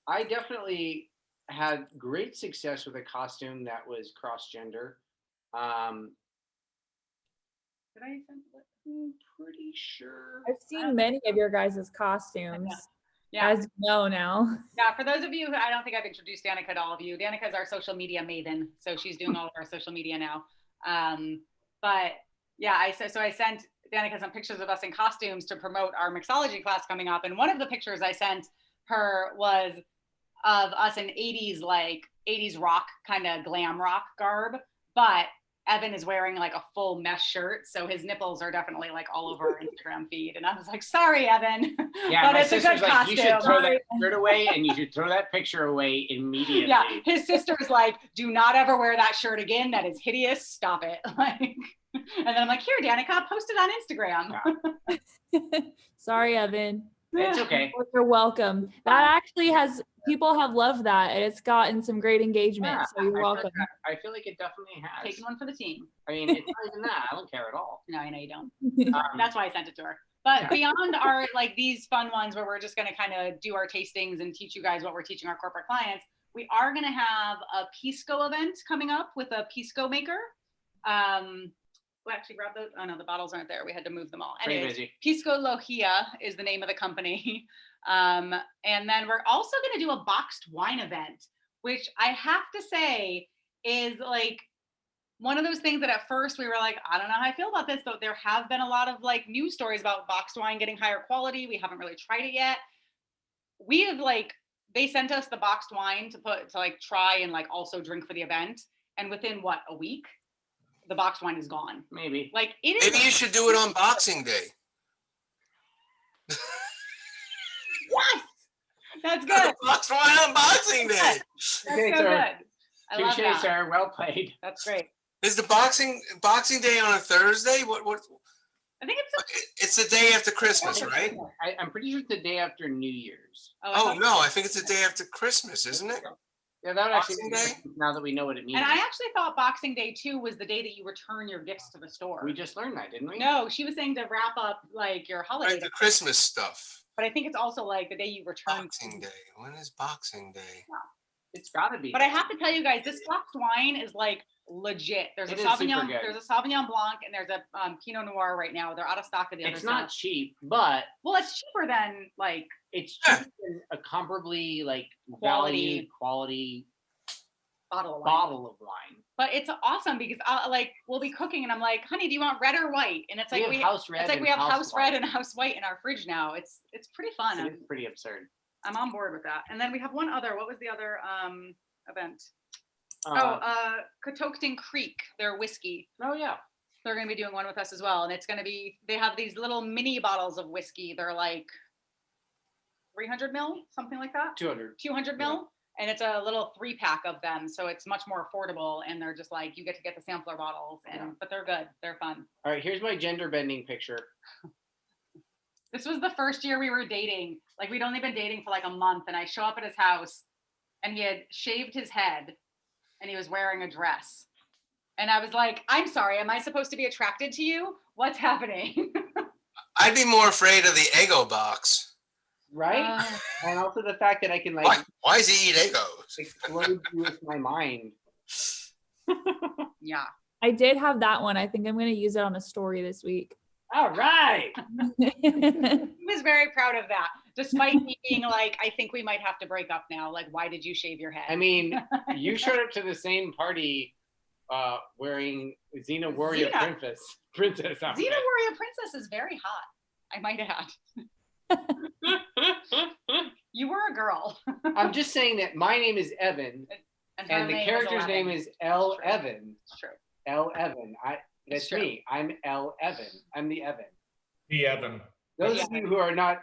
I definitely had great success with a costume that was cross-gender. Did I send it? I'm pretty sure. I've seen many of your guys' costumes, Yeah. as you know now. Yeah, for those of you who I don't think I've introduced Danica to all of you, Danica is our social media maven, so she's doing all of our social media now. But yeah, I sent Danica some pictures of us in costumes to promote our mixology class coming up, and one of the pictures I sent her was of us in 80s rock kind of glam rock garb, but Evan is wearing like a full mesh shirt, so his nipples are definitely like all over our Instagram feed. And I was like, sorry, Evan. Yeah, but my it's a sister's good like, costume. you should throw that shirt away and you should throw that picture away immediately. Yeah, his sister's like, do not ever wear that shirt again. That is hideous. Stop it. Like, and then I'm like, here, Danica, post it on Instagram. Sorry, Evan. It's okay. You're welcome. That actually people have loved that, and it's gotten some great engagement. Yeah, So you're welcome. I feel like it definitely has. Taking one for the team. I mean, it's not even that. I don't care at all. No, I know you don't. That's why I sent it to her. But beyond our like these fun ones where we're just going to kind of do our tastings and teach you guys what we're teaching our corporate clients, we are going to have a Pisco event coming up with a Pisco maker. We'll actually grab those. Oh no, the bottles aren't there. We had to move them all. Pretty Anyways, busy. Pisco Lojia is the name of the company. And then we're also going to do a boxed wine event, which I have to say is like one of those things that at first we were like, I don't know how I feel about this, but there have been a lot of like news stories about boxed wine getting higher quality. We haven't really tried it yet. We have like, they sent us the boxed wine to like try and like also drink for the event. And within what, a week, the boxed wine is gone. Maybe. Like it is. Maybe you should do it on Boxing Day. Yes, that's good. Box wine on Boxing Day. That's so Okay, good. sir. I love Touche, that. sir. Well played. That's great. Is the Boxing Day on a Thursday? What? I think It's the day after Christmas, right? I'm pretty sure it's the day after New Year's. Oh no, I think it's the day after Christmas, isn't it? Yeah, that would actually Boxing be Day? nice now that we know what it means. And I actually thought Boxing Day too was the day that you return your gifts to the store. We just learned that, didn't we? No, she was saying to wrap up like your holiday, Right, the Christmas stuff. but I think it's also like the day you return. Boxing Day. When is Boxing Day? It's gotta be. But I have to tell you guys, this boxed wine is like legit. There's It a is super Sauvignon, good. there's a Sauvignon Blanc, and there's a Pinot Noir right now. They're out of stock of the other It's not stuff. cheap, but Well, it's cheaper than like it's Yeah. cheaper than a comparably like Quality. value quality bottle of wine. bottle of wine. But it's awesome because like we'll be cooking and I'm like, honey, do you want red or white? And it's like we have house red. it's like and we have house red white. and house white in our fridge now. It's pretty fun. It's pretty absurd. I'm on board with that. And then we have one other. What was the other event? Catoctin Creek, their whiskey. Oh yeah. They're going to be doing one with us as well. And it's going to be, they have these little mini bottles of whiskey. They're like 300 mil, something like that. 200. 200 mil. And it's a little 3-pack of them. So it's much more affordable. And they're just like, you get to get the sampler bottles. And But they're good. They're fun. All right, here's my gender bending picture. This was the first year we were dating. Like we'd only been dating for like a month. And I show up at his house and he had shaved his head and he was wearing a dress. And I was like, I'm sorry, am I supposed to be attracted to you? What's happening? I'd be more afraid of the Eggo box. Right? And also the fact that I can like Why does he eat Eggos? explode you with my mind. Yeah. I did have that one. I think I'm going to use it on a story this week. All right. He was very proud of that, despite me being like, I think we might have to break up now. Like, why did you shave your head? I mean, you showed up to the same party wearing Xena Warrior Xena. Princess outfit. Xena Warrior Princess is very hot, I might add. You were a girl. I'm just saying that my name is Evan, her and the name character's is name 11. is L. It's true. Evan. It's true. L. Evan. That's It's true. me. I'm L. Evan. I'm the Evan. The Evan. Those of you who are not,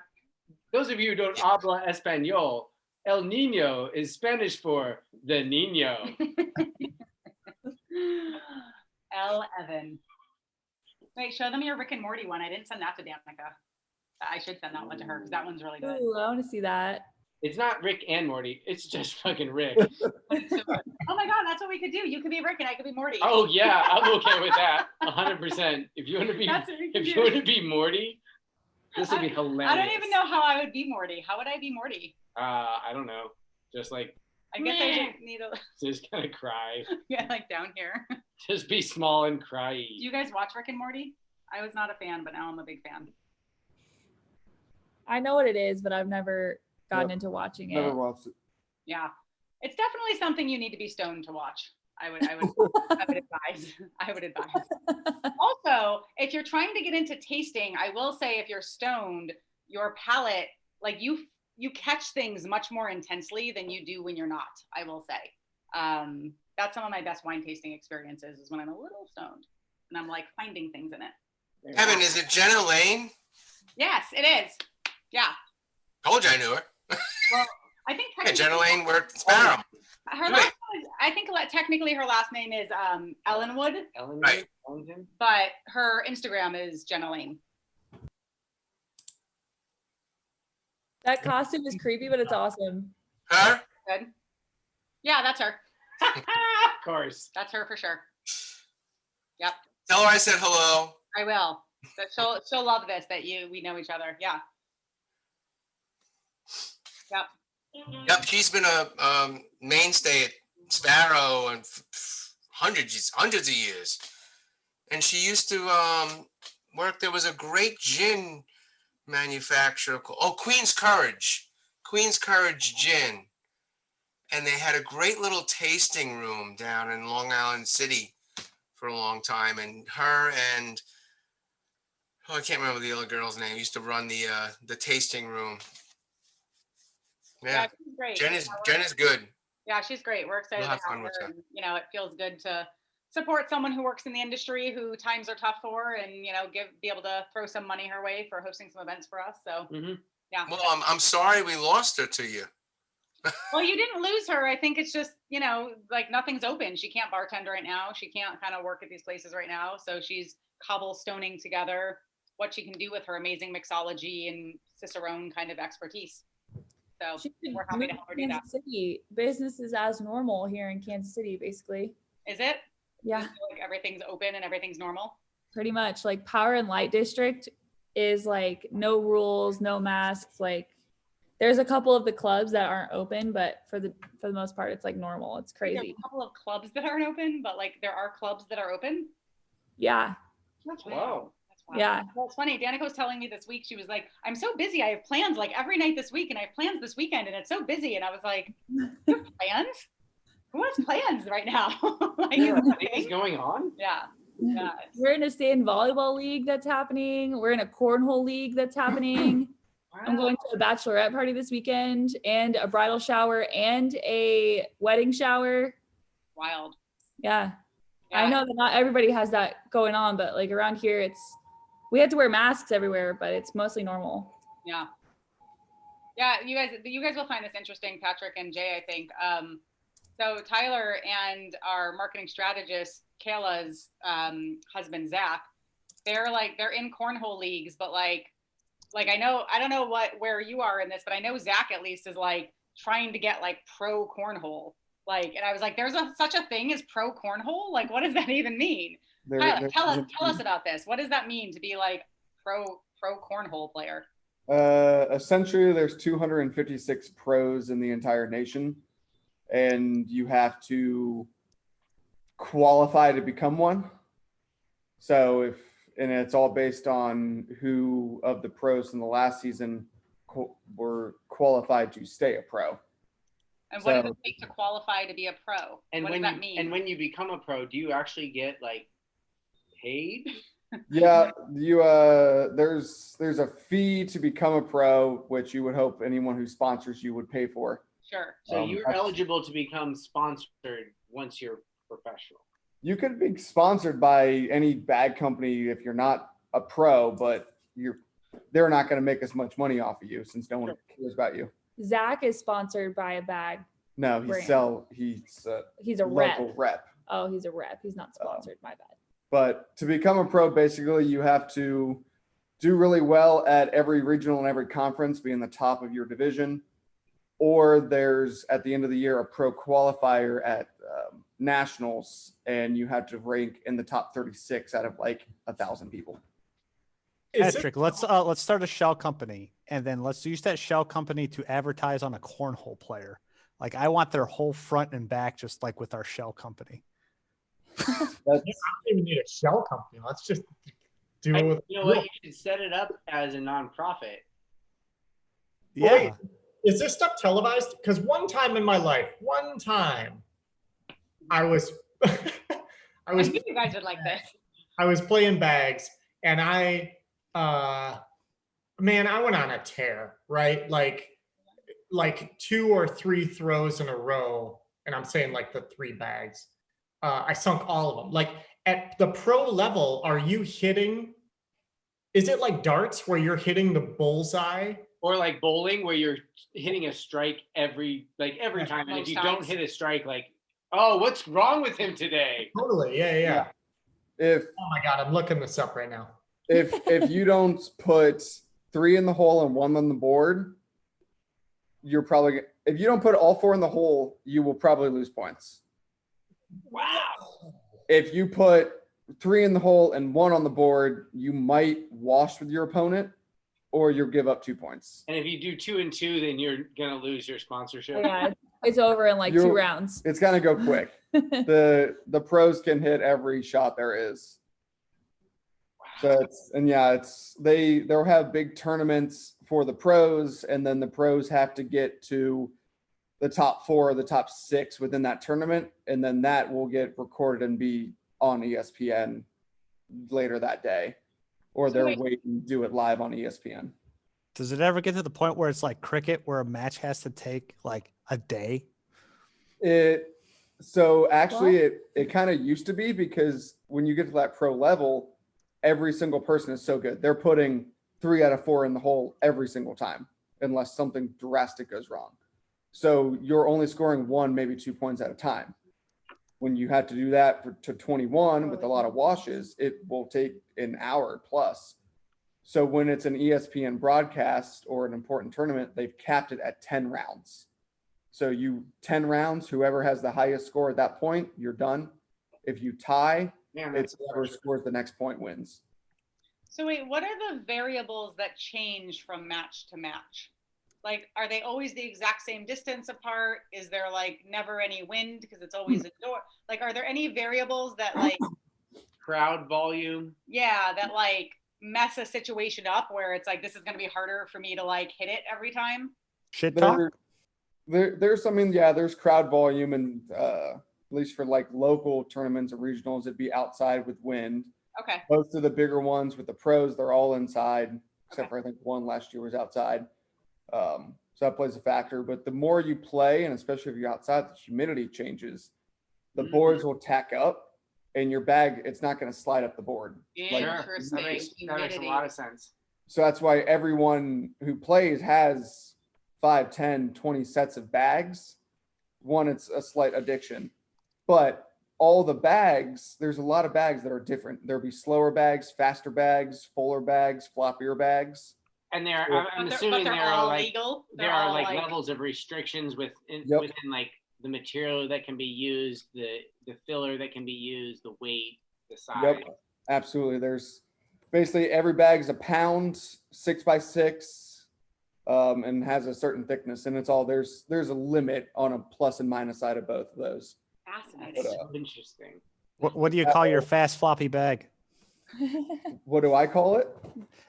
those of you who don't habla español, El Niño is Spanish for the Nino. L. Evan. Wait, show them your Rick and Morty one. I didn't send that to Danica. I should send that one to her because that one's really good. Ooh, I want to see that. It's not Rick and Morty. It's just fucking Rick. Oh my God, that's what we could do. You could be Rick and I could be Morty. Oh yeah, I'm okay with that. 100%. If you want to be, That's what we could if you do. want to be Morty, this would be hilarious. I don't even know how I would be Morty. How would I be Morty? I don't know. Just like, I guess I just need a just kind of cry. yeah, like down here. Just be small and cry. Do you guys watch Rick and Morty? I was not a fan, but now I'm a big fan. I know what it is, but I've never gotten Yep. into watching Never it. watched it. Yeah, it's definitely something you need to be stoned to watch. I would advise. I would advise. Also, if you're trying to get into tasting, I will say if you're stoned, your palate, like you catch things much more intensely than you do when you're not. I will say. That's some of my best wine tasting experiences is when I'm a little stoned and I'm like finding things in it. Evan, is it Jenna Lane? Yes, it is. Yeah. Told you I knew her. Well, I think Yeah, Jenna Lane worked Sparrow. her Right. last name is, I think technically her last name is Ellenwood, Ellen, Right. Ellington? but her Instagram is Jenna Lane. That costume is creepy, but it's awesome. Her? Good. Yeah, that's her. Of course. That's her for sure. Yep, Tell her I said hello. I will. So she'll love this that we know each other. Yeah. Yep. Yep, she's been a mainstay at Sparrow and hundreds of years. And she used to work. There was a great gin manufacturer called Queen's Courage Gin, and they had a great little tasting room down in Long Island City for a long time. And her and I can't remember the other girl's name. Used to run the tasting room. Yeah, She's great. Jen is good. Yeah, she's great. We're excited We'll to have have fun with her. her. And, it feels good to support someone who works in the industry who times are tough for, and be able to throw some money her way for hosting some events for us. So Mhm. yeah. Well, I'm sorry we lost her to you. Well, you didn't lose her. I think it's just, like nothing's open. She can't bartend right now. She can't kind of work at these places right now. So she's cobblestoning together what she can do with her amazing mixology and Cicerone kind of expertise. So She could we're happy move to to help her do that. Kansas City. Business is as normal here in Kansas City, basically. Is it? Yeah, Like everything's open and everything's normal? pretty much. Like Power and Light District is like no rules, no masks. Like there's a couple of the clubs that aren't open, but for the most part, it's like normal. It's There's crazy. a couple of clubs that aren't open, but like there are clubs that are open. Yeah, That's Wow. That's wild. yeah. Well, it's funny. Danica was telling me this week, she was like, I'm so busy. I have plans like every night this week and I have plans this weekend and it's so busy. And I was like, you have plans? Who has plans right now? Like, Yeah, is it a things thing? going on. Yeah. Yeah. We're in a stand volleyball league that's happening. We're in a cornhole league that's happening. I'm going to a bachelorette party this weekend and a bridal shower and a wedding shower. Wild. Yeah. Yeah. I know that not everybody has that going on, but like around here, we have to wear masks everywhere, but it's mostly normal. Yeah. Yeah, you guys will find this interesting, Patrick and Jay, I think. So Tyler and our marketing strategist, Kayla's husband, Zach, they're in cornhole leagues, but like I don't know where you are in this, but I know Zach at least is like trying to get like pro cornhole. Like, and I was like, there's such a thing as pro cornhole? Like, what does that even mean? Tyler, tell us about this. What does that mean to be like pro cornhole player? Essentially, there's 256 pros in the entire nation, and you have to qualify to become one. So and it's all based on who of the pros in the last season were qualified to stay a pro. And what does it take to qualify to be a pro? And what does that mean? And when you become a pro, do you actually get like paid? Yeah, there's a fee to become a pro, which you would hope anyone who sponsors you would pay for. Sure. So you're eligible to become sponsored once you're professional. You could be sponsored by any bag company if you're not a pro, but they're not going to make as much money off of you since no one cares about you. Zach is sponsored by a bag. No, brand. He's a local rep. Oh, he's a rep. He's not sponsored. My bad. But to become a pro, basically, you have to do really well at every regional and every conference, be in the top of your division. Or there's, at the end of the year, a pro qualifier at nationals, and you have to rank in the top 36 out of like 1,000 people. Patrick, let's start a shell company, and then let's use that shell company to advertise on a cornhole player. Like, I want their whole front and back, just like with our shell company. I don't even need a shell company. Let's just do it with. You know what? You should set it up as a nonprofit. Yeah. Wait, is this stuff televised? Because one time in my life, I was I knew you guys would like this. I was playing bags, and I went on a tear, right? Like 2 or 3 throws in a row, and I'm saying like the 3 bags. I sunk all of them. Like at the pro level, are you hitting? Is it like darts where you're hitting the bullseye? Or like bowling where you're hitting a strike every time. And if you don't times. hit a strike, like, oh, what's wrong with him today? Totally, yeah. Oh my God, I'm looking this up right now. If you don't put 3 in the hole and 1 on the board, if you don't put all 4 in the hole, you will probably lose points. Wow. If you put 3 in the hole and 1 on the board, you might wash with your opponent, or you'll give up 2 points. And if you do 2 and 2, then you're gonna lose your sponsorship. Yeah, it's over in like 2 rounds. It's gonna go quick. The pros can hit every shot there is. So they'll have big tournaments for the pros, and then the pros have to get to the top 4 or the top 6 within that tournament, and then that will get recorded and be on ESPN later that day, or they're waiting to do it live on ESPN. Does it ever get to the point where it's like cricket, where a match has to take like a day? It kind of used to be, because when you get to that pro level, every single person is so good. They're putting 3 out of 4 in the hole every single time, unless something drastic goes wrong. So you're only scoring 1, maybe 2 points at a time. When you have to do that to 21 with a lot of washes, it will take an hour plus. So when it's an ESPN broadcast or an important tournament, they've capped it at 10 rounds. So 10 rounds, whoever has the highest score at that point, you're done. If you tie, Man, it's whoever scores the next point wins. So wait, what are the variables that change from match to match? Like, are they always the exact same distance apart? Is there like never any wind because it's always indoor? Like, are there any variables that like crowd volume. yeah, that like mess a situation up where it's like this is going to be harder for me to like hit it every time? Shit talk. There's something, yeah, there's crowd volume, and at least for like local tournaments or regionals, it'd be outside with wind. Okay. Most of the bigger ones with the pros, they're all inside, except Okay. for I think one last year was outside. So that plays a factor. But the more you play, and especially if you're outside, the humidity changes. The boards will tack up, and your bag, it's not going to slide up the board. Interesting. That makes a Humidity. lot of sense. So that's why everyone who plays has 5, 10, 20 sets of bags. One, it's a slight addiction. But all the bags, there's a lot of bags that are different. There'll be slower bags, faster bags, fuller bags, floppier bags. And I'm But assuming they're there all are like legal. there are like levels of restrictions within like the material that can be used, the filler that can be used, the weight, the size. Yep, absolutely. There's basically every bag is a pound, 6 by 6, and has a certain thickness, and it's all there's a limit on a plus and minus side of both of those. Fascinating. That's so interesting. What do you call your fast floppy bag? What do I call it?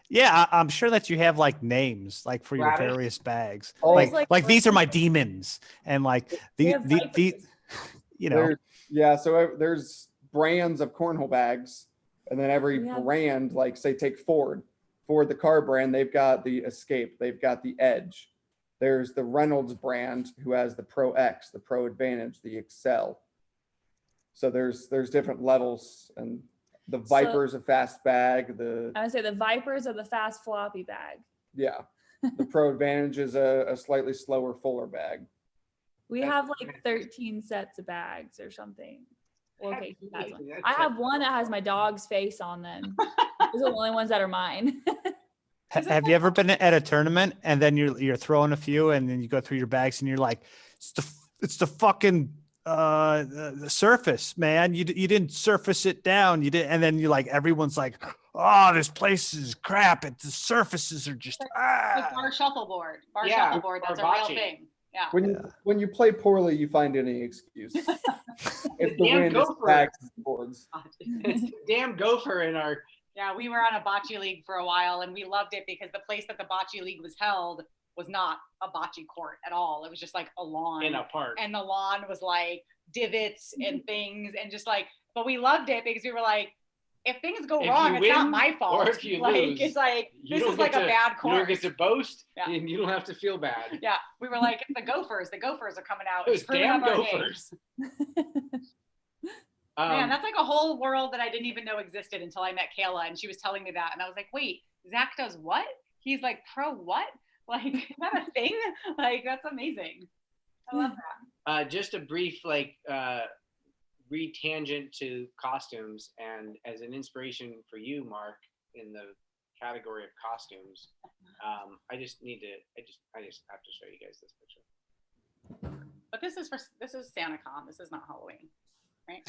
Yeah, I'm sure that you have like names like for your Radish? various bags. Oh, Like these are my demons, and like the you know. There's brands of cornhole bags, and then every brand, like say take Ford, the car brand, they've got the Escape, they've got the Edge. There's the Reynolds brand who has the Pro X, the Pro Advantage, the Excel. So there's different levels, and the Viper's a fast bag. I would say the Vipers are the fast floppy bag. Yeah, the Pro Advantage is a slightly slower, fuller bag. We have like 13 sets of bags or something. Well, okay, he has one. I have one that has my dog's face on them. Those are the only ones that are mine. Have you ever been at a tournament and then you're throwing a few and then you go through your bags and you're like, it's the fucking the surface, man. You didn't surface it down. You did, and then you're like, everyone's like, oh, this place is crap. The surfaces are just Like bar shuffleboard. Shuffleboard. That's a real thing. Yeah. When you play poorly, you find any excuse. If the wind is bags and boards. It's the damn gopher in our. Yeah, we were on a bocce league for a while, and we loved it because the place that the bocce league was held was not a bocce court at all. It was just like a lawn in a park, and the lawn was like divots and things, and just like. But we loved it because we were like, if things go wrong, it's not my fault. Or if you like, lose, it's like this is like a bad court. You don't get to boast, and you don't have to feel bad. Yeah, we were like, the Gophers are coming out. Those damn Gophers. Man, that's like a whole world that I didn't even know existed until I met Kayla, and she was telling me that, and I was like, wait, Zach does what? He's like pro what? Like, is that a thing? Like, that's amazing. I love that. Just a brief re-tangent to costumes, and as an inspiration for you, Mark, in the category of costumes, I just have to show you guys this picture. But this is SantaCon. This is not Halloween. Right?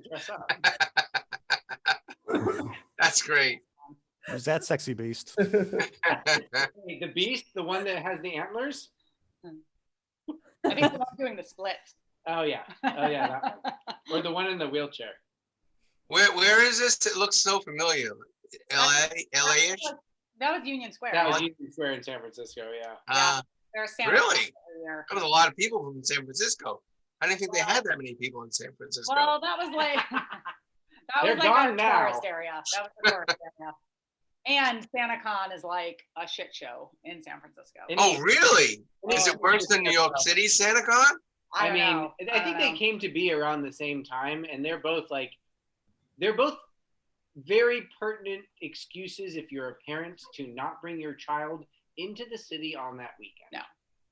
Dress up. That's great. Who's that sexy beast? The beast, the one that has the antlers? I think the one doing the split. Oh yeah, that one. Or the one in the wheelchair. Where is this? It looks so familiar. LA-ish? That was Union Square. That was Union Square in San Francisco, yeah. There's Santa really? There was a lot of people from San Francisco. I didn't think they had that many people in San Francisco. Well, that was like our tourist area. That was the tourist area. And SantaCon is like a shit show in San Francisco. Oh, really? Is it worse than New York City SantaCon? I think they came to be around the same time, and they're both very pertinent excuses if you're a parent to not bring your child into the city on that weekend. No.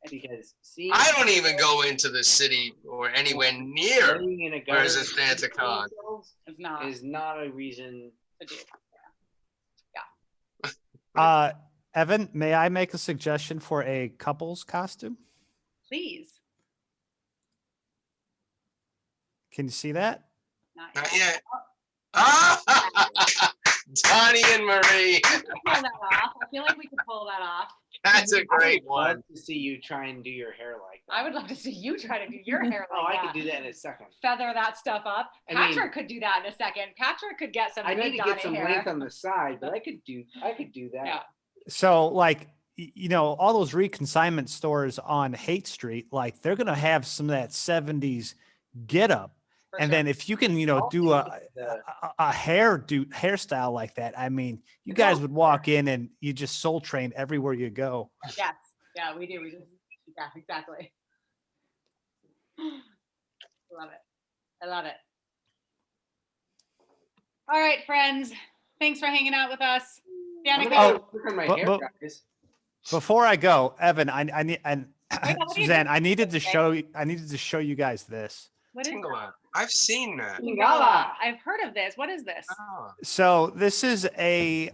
Because I don't even go into the city or anywhere near where's a SantaCon. It's not is not a reason to do. Evan, may I make a suggestion for a couple's costume? Please. Can you see that? Not yet. Ah! Donnie and Marie. We could pull that off. I feel like we could pull that off. That's a great I would love one. to see you try and do your hair like that. I would love to see you try to do your hair Oh, like I that. could do that in a second. Feather that stuff up. I mean- Patrick could do that in a second. Patrick could get some I good need to Donnie get some hair. length on the side, but I could do that. Yeah. So like, you know, all those reconsignment stores on Haight Street, like they're going to have some of that 70s get up. For And sure. then if you can, you know, I'll do do a hairstyle like that, I mean, you guys would walk in and you just soul train everywhere you go. Yes. Yeah, we do. We do. Yeah, exactly. Love it. I love it. All right, friends. Thanks for hanging out with us. I'm Danica, gonna go work on my but- hair, but- guys. Before I go, Evan, I need, and what are you Suzanne, doing I needed to today? show you guys this. what is that? Tingala. I've seen that. Tingala. I've heard of this. What is this? Oh. So this is a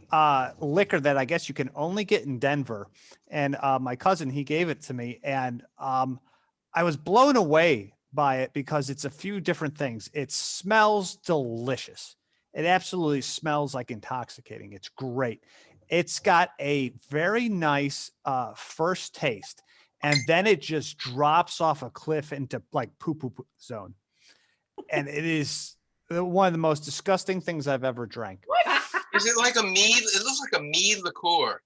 liquor that I guess you can only get in Denver, and my cousin, he gave it to me, and I was blown away by it because it's a few different things. It smells delicious. It absolutely smells like intoxicating. It's great. It's got a very nice first taste, and then it just drops off a cliff into like poo zone. And it is one of the most disgusting things I've ever drank. Is it like a mead? It looks like a mead liqueur.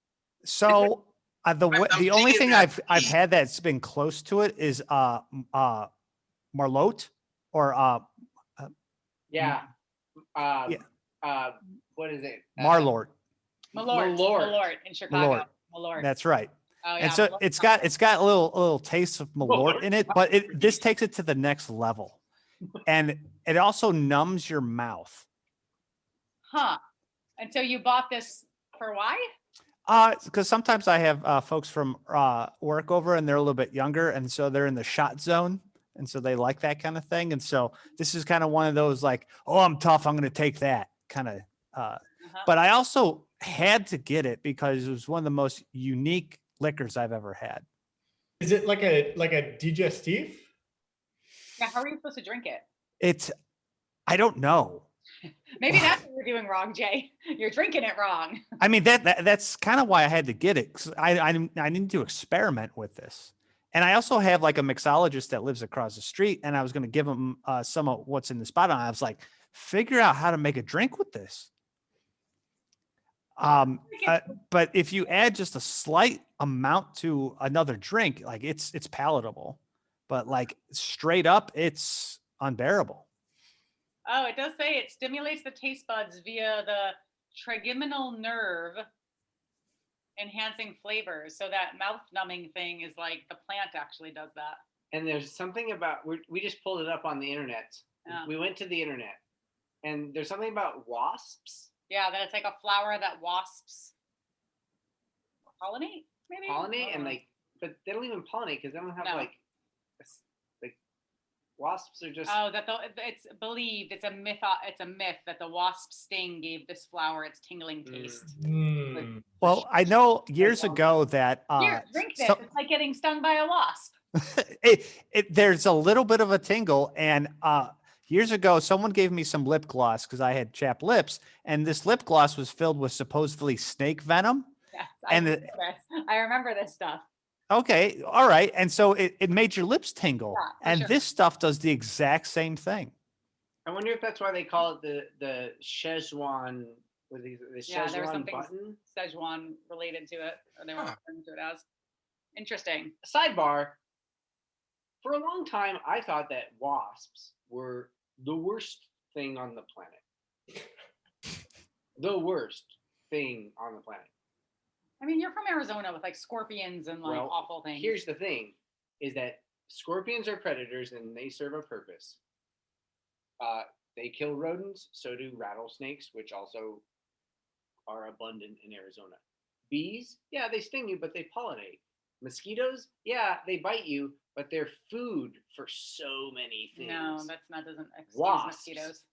So I'm the only thinking thing that I've mead. had that's been close to it is Marlot or Yeah. Yeah. What is it? Marlort. Malort. Malort. Malort in Chicago. Malort. That's right. Oh, yeah, And so Malort's it's not got a little taste of Malort in it, but this takes it to the next level. And it also numbs your mouth. Huh. And so you bought this for why? Because sometimes I have folks from work over and they're a little bit younger, and so they're in the shot zone, and so they like that kind of thing. And so this is kind of one of those like, oh, I'm tough, I'm going to take that kind of. But I also had to get it because it was one of the most unique liquors I've ever had. Is it like a digestif? Yeah, how are you supposed to drink it? It's, I don't know. Maybe that's what you're doing wrong, Jay. You're drinking it wrong. I mean, that's kind of why I had to get it, because I need to experiment with this. And I also have like a mixologist that lives across the street, and I was going to give him some of what's in the spot. And I was like, figure out how to make a drink with this. But if you add just a slight amount to another drink, like it's palatable, but like straight up, it's unbearable. Oh, it does say it stimulates the taste buds via the trigeminal nerve, enhancing flavors. So that mouth numbing thing is like the plant actually does that. And there's something about we just pulled it up on the internet. Yeah. We went to the internet, and there's something about wasps Yeah, that it's like a flower that wasps pollinate, maybe? pollinate, and like, but they don't even pollinate because they don't have No. like wasps are just. Oh, it's believed it's a myth. It's a myth that the wasp sting gave this flower its tingling taste. Hmm. Well, I know years ago that Here, drink this. so- It's like getting stung by a wasp. there's a little bit of a tingle, and years ago someone gave me some lip gloss because I had chapped lips, and this lip gloss was filled with supposedly snake venom. Yes, And I remember this stuff. Okay, all right, and so it made your lips tingle, Yeah, for and sure. this stuff does the exact same thing. I wonder if that's why they call it the Szechuan. The Yeah, there was Szechuan something button. Szechuan related to it, or they were Huh. referring to it as. Interesting. Sidebar. For a long time, I thought that wasps were the worst thing on the planet. The worst thing on the planet. I mean, you're from Arizona with like scorpions and like Well, awful things. Here's the thing, is that scorpions are predators and they serve a purpose. They kill rodents, so do rattlesnakes, which also are abundant in Arizona. Bees, yeah, they sting you, but they pollinate. Mosquitoes, yeah, they bite you, but they're food for so many things. No, that's not doesn't excuse Wasps. mosquitoes.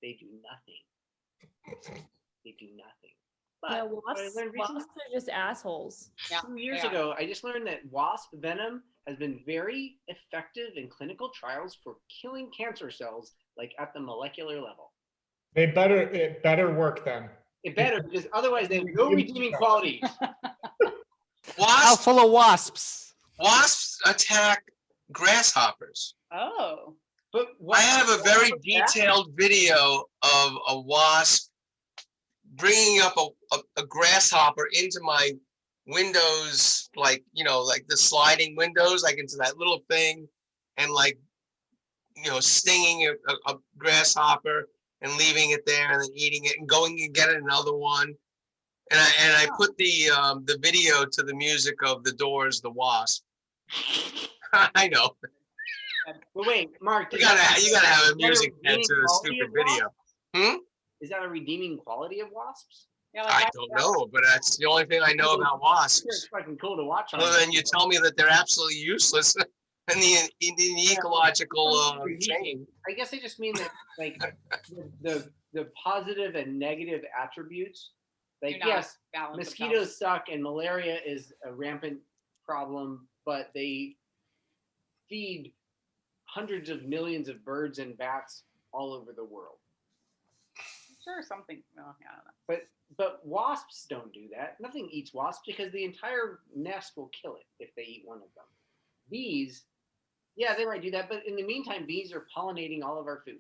They do nothing. They do nothing. But Yeah, what I wasps, learned recently, wasps are just assholes. Yeah, 2 years they are. ago, I just learned that wasp venom has been very effective in clinical trials for killing cancer cells, like at the molecular level. It better work then. It better, because otherwise they have no redeeming qualities. How Wasps, full of wasps. wasps attack grasshoppers. Oh, But I have a very detailed video of a wasp bringing up a grasshopper into my windows, like, like the sliding windows, like into that little thing, and like, stinging a grasshopper and leaving it there and then eating it and going and getting another one. And I put the video to the music of The Doors, The Wasp. I know. But wait, Mark, You gotta have a music is that a to the redeeming stupid quality of video. Is that a redeeming quality of wasps? yeah. I don't know, but that's the only thing I know about It's wasps. fucking cool to watch. On Other than you tell me that they're absolutely useless in the ecological chain. I guess I just mean that, like, the positive and negative attributes. Like, Do not yes, balance mosquitoes themselves. suck and malaria is a rampant problem, but they feed hundreds of millions of birds and bats all over the world. Sure, something. Well, yeah, I don't know. But wasps don't do that. Nothing eats wasps because the entire nest will kill it if they eat one of them. Bees, yeah, they might do that, but in the meantime, bees are pollinating all of our food.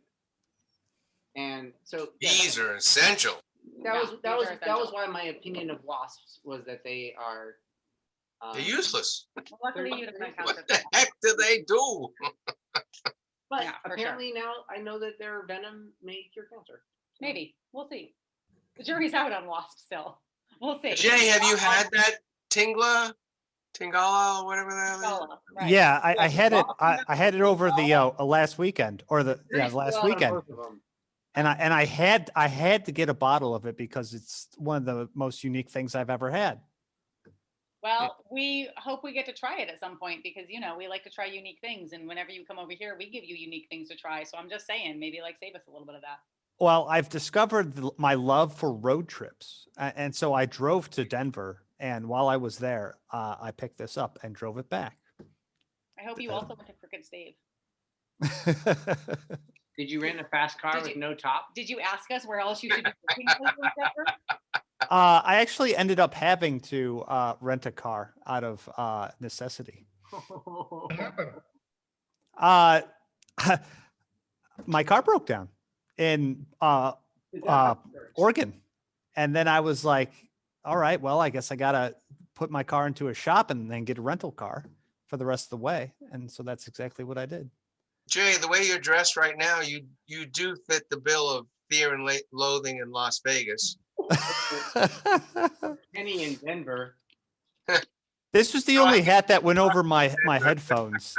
And so Bees are essential. Yeah, that was bees are essential. why my opinion of wasps was that they are They're useless. Well, luckily, you don't encounter What the heck do they do? But Yeah, for apparently now I know that their venom may cure cancer. Maybe. We'll see. The jury's out on wasps still. We'll see. Jay, have you had that Tingala, or whatever that is? Gala, right. Yeah, I had it. I had it over the last weekend or the last weekend, Both of them. and I had to get a bottle of it because it's one of the most unique things I've ever had. Well, we hope we get to try it at some point because, we like to try unique things. And whenever you come over here, we give you unique things to try. So I'm just saying, maybe save us a little bit of that. Well, I've discovered my love for road trips, and so I drove to Denver, and while I was there, I picked this up and drove it back. I hope you also went to Crooked Stave. Did you rent a fast car with no top? Did you ask us where else you should be looking for in Denver? I actually ended up having to rent a car out of necessity. What happened? My car broke down in Oregon, and then I was like, all right, well, I guess I gotta put my car into a shop and then get a rental car for the rest of the way. And so that's exactly what I did. Jay, the way you're dressed right now, you do fit the bill of Fear and Loathing in Las Vegas. Penny in Denver. This was the only hat that went over my headphones,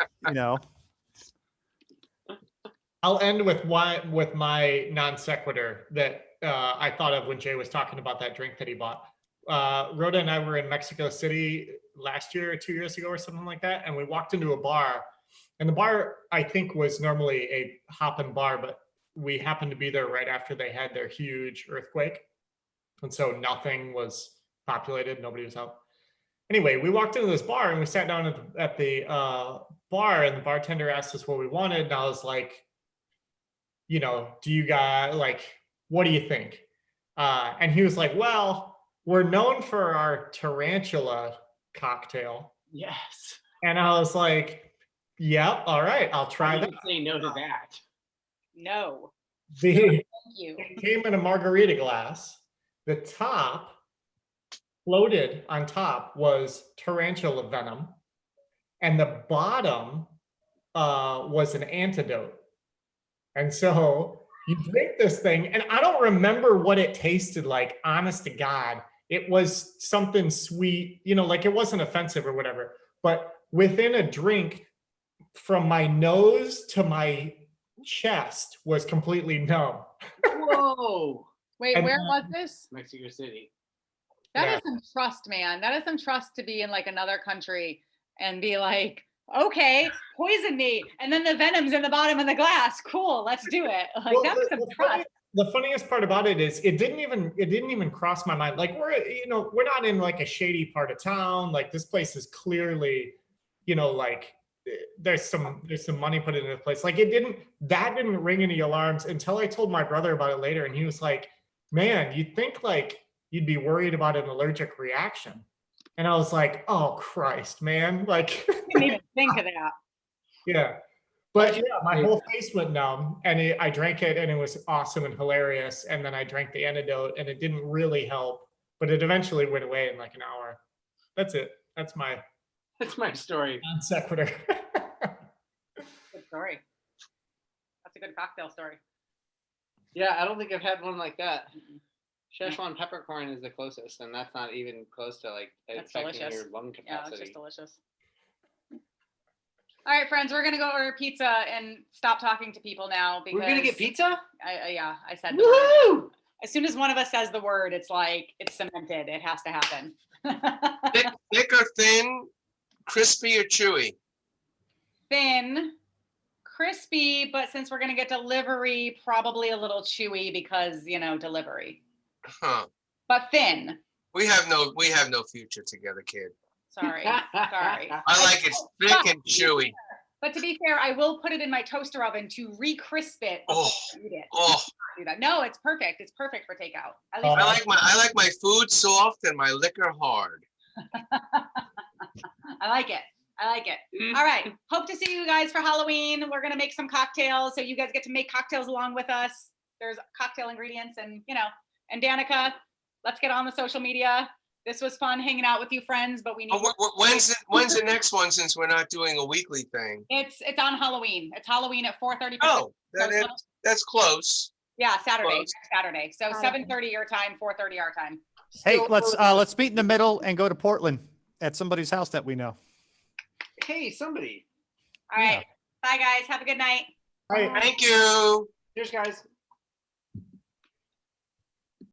I'll end with my non sequitur that I thought of when Jay was talking about that drink that he bought. Rhoda and I were in Mexico City last year or 2 years ago or something like that, and we walked into a bar, and the bar I think was normally a hoppin' bar, but we happened to be there right after they had their huge earthquake, and so nothing was populated, nobody was out. Anyway, we walked into this bar and we sat down at the bar, and the bartender asked us what we wanted, and I was like, do you guys what do you think? And he was like, well, we're known for our tarantula cocktail. Yes. And I was like, yep, all right, I'll try that. Say no to that. No. Thank you. It came in a margarita glass. The top, floated on top, was tarantula venom. And the bottom was an antidote. And so you drink this thing, and I don't remember what it tasted like, honest to God. It was something sweet, it wasn't offensive or whatever. But within a drink, from my nose to my chest was completely numb. Whoa. Wait, And where was this? Mexico City. That Yeah. is some trust, man. That is some trust to be in another country and be like, okay, poison me. And then the venom's in the bottom of the glass. Cool, let's do it. Well, That's some trust. the funniest part about it is it didn't even cross my mind. Like we're not in like a shady part of town. Like this place is clearly, like there's some money put into the place. Like that didn't ring any alarms until I told my brother about it later, and he was like, "Man, you'd think like you'd be worried about an allergic reaction." And I was like, "Oh Christ, man!" Like, Didn't even think of that. yeah. But yeah, my whole face went numb, and I drank it, and it was awesome and hilarious. And then I drank the antidote, and it didn't really help, but it eventually went away in like an hour. That's it. That's my story. non sequitur. Good story. That's a good cocktail story. Yeah, I don't think I've had one like that. Szechuan peppercorn is the closest, and that's not even close to like That's affecting delicious. your lung Yeah, capacity. it's just delicious. All right, friends, we're gonna go order pizza and stop talking to people now because We're gonna get pizza? I said the word. Woo! As soon as one of us says the word, it's like it's cemented. It has to happen. Thick or thin, crispy or chewy? Thin, crispy, but since we're gonna get delivery, probably a little chewy because delivery. Huh. But thin. We have no future together, kid. Sorry. Sorry. I like it thick and chewy. But to be fair, I will put it in my toaster oven to re-crisp it before I eat it. Oh, Do that. No, it's perfect. It's perfect for takeout. At I least like my food soft and my liquor hard. I like it. I like it. All right. Hope to see you guys for Halloween. We're gonna make some cocktails, so you guys get to make cocktails along with us. There's cocktail ingredients, and and Danica, let's get on the social media. This was fun hanging out with you, friends. But we need. When's the next one? Since we're not doing a weekly thing. It's on Halloween. It's Halloween at 4:30. Oh, that's close. Yeah, Saturday. Close. Next Saturday. So 7:30 your time, 4:30 our time. Hey, let's meet in the middle and go to Portland at somebody's house that we know. Hey, somebody. All right. Bye, guys. Have a good night. Right. Thank you. Cheers, guys.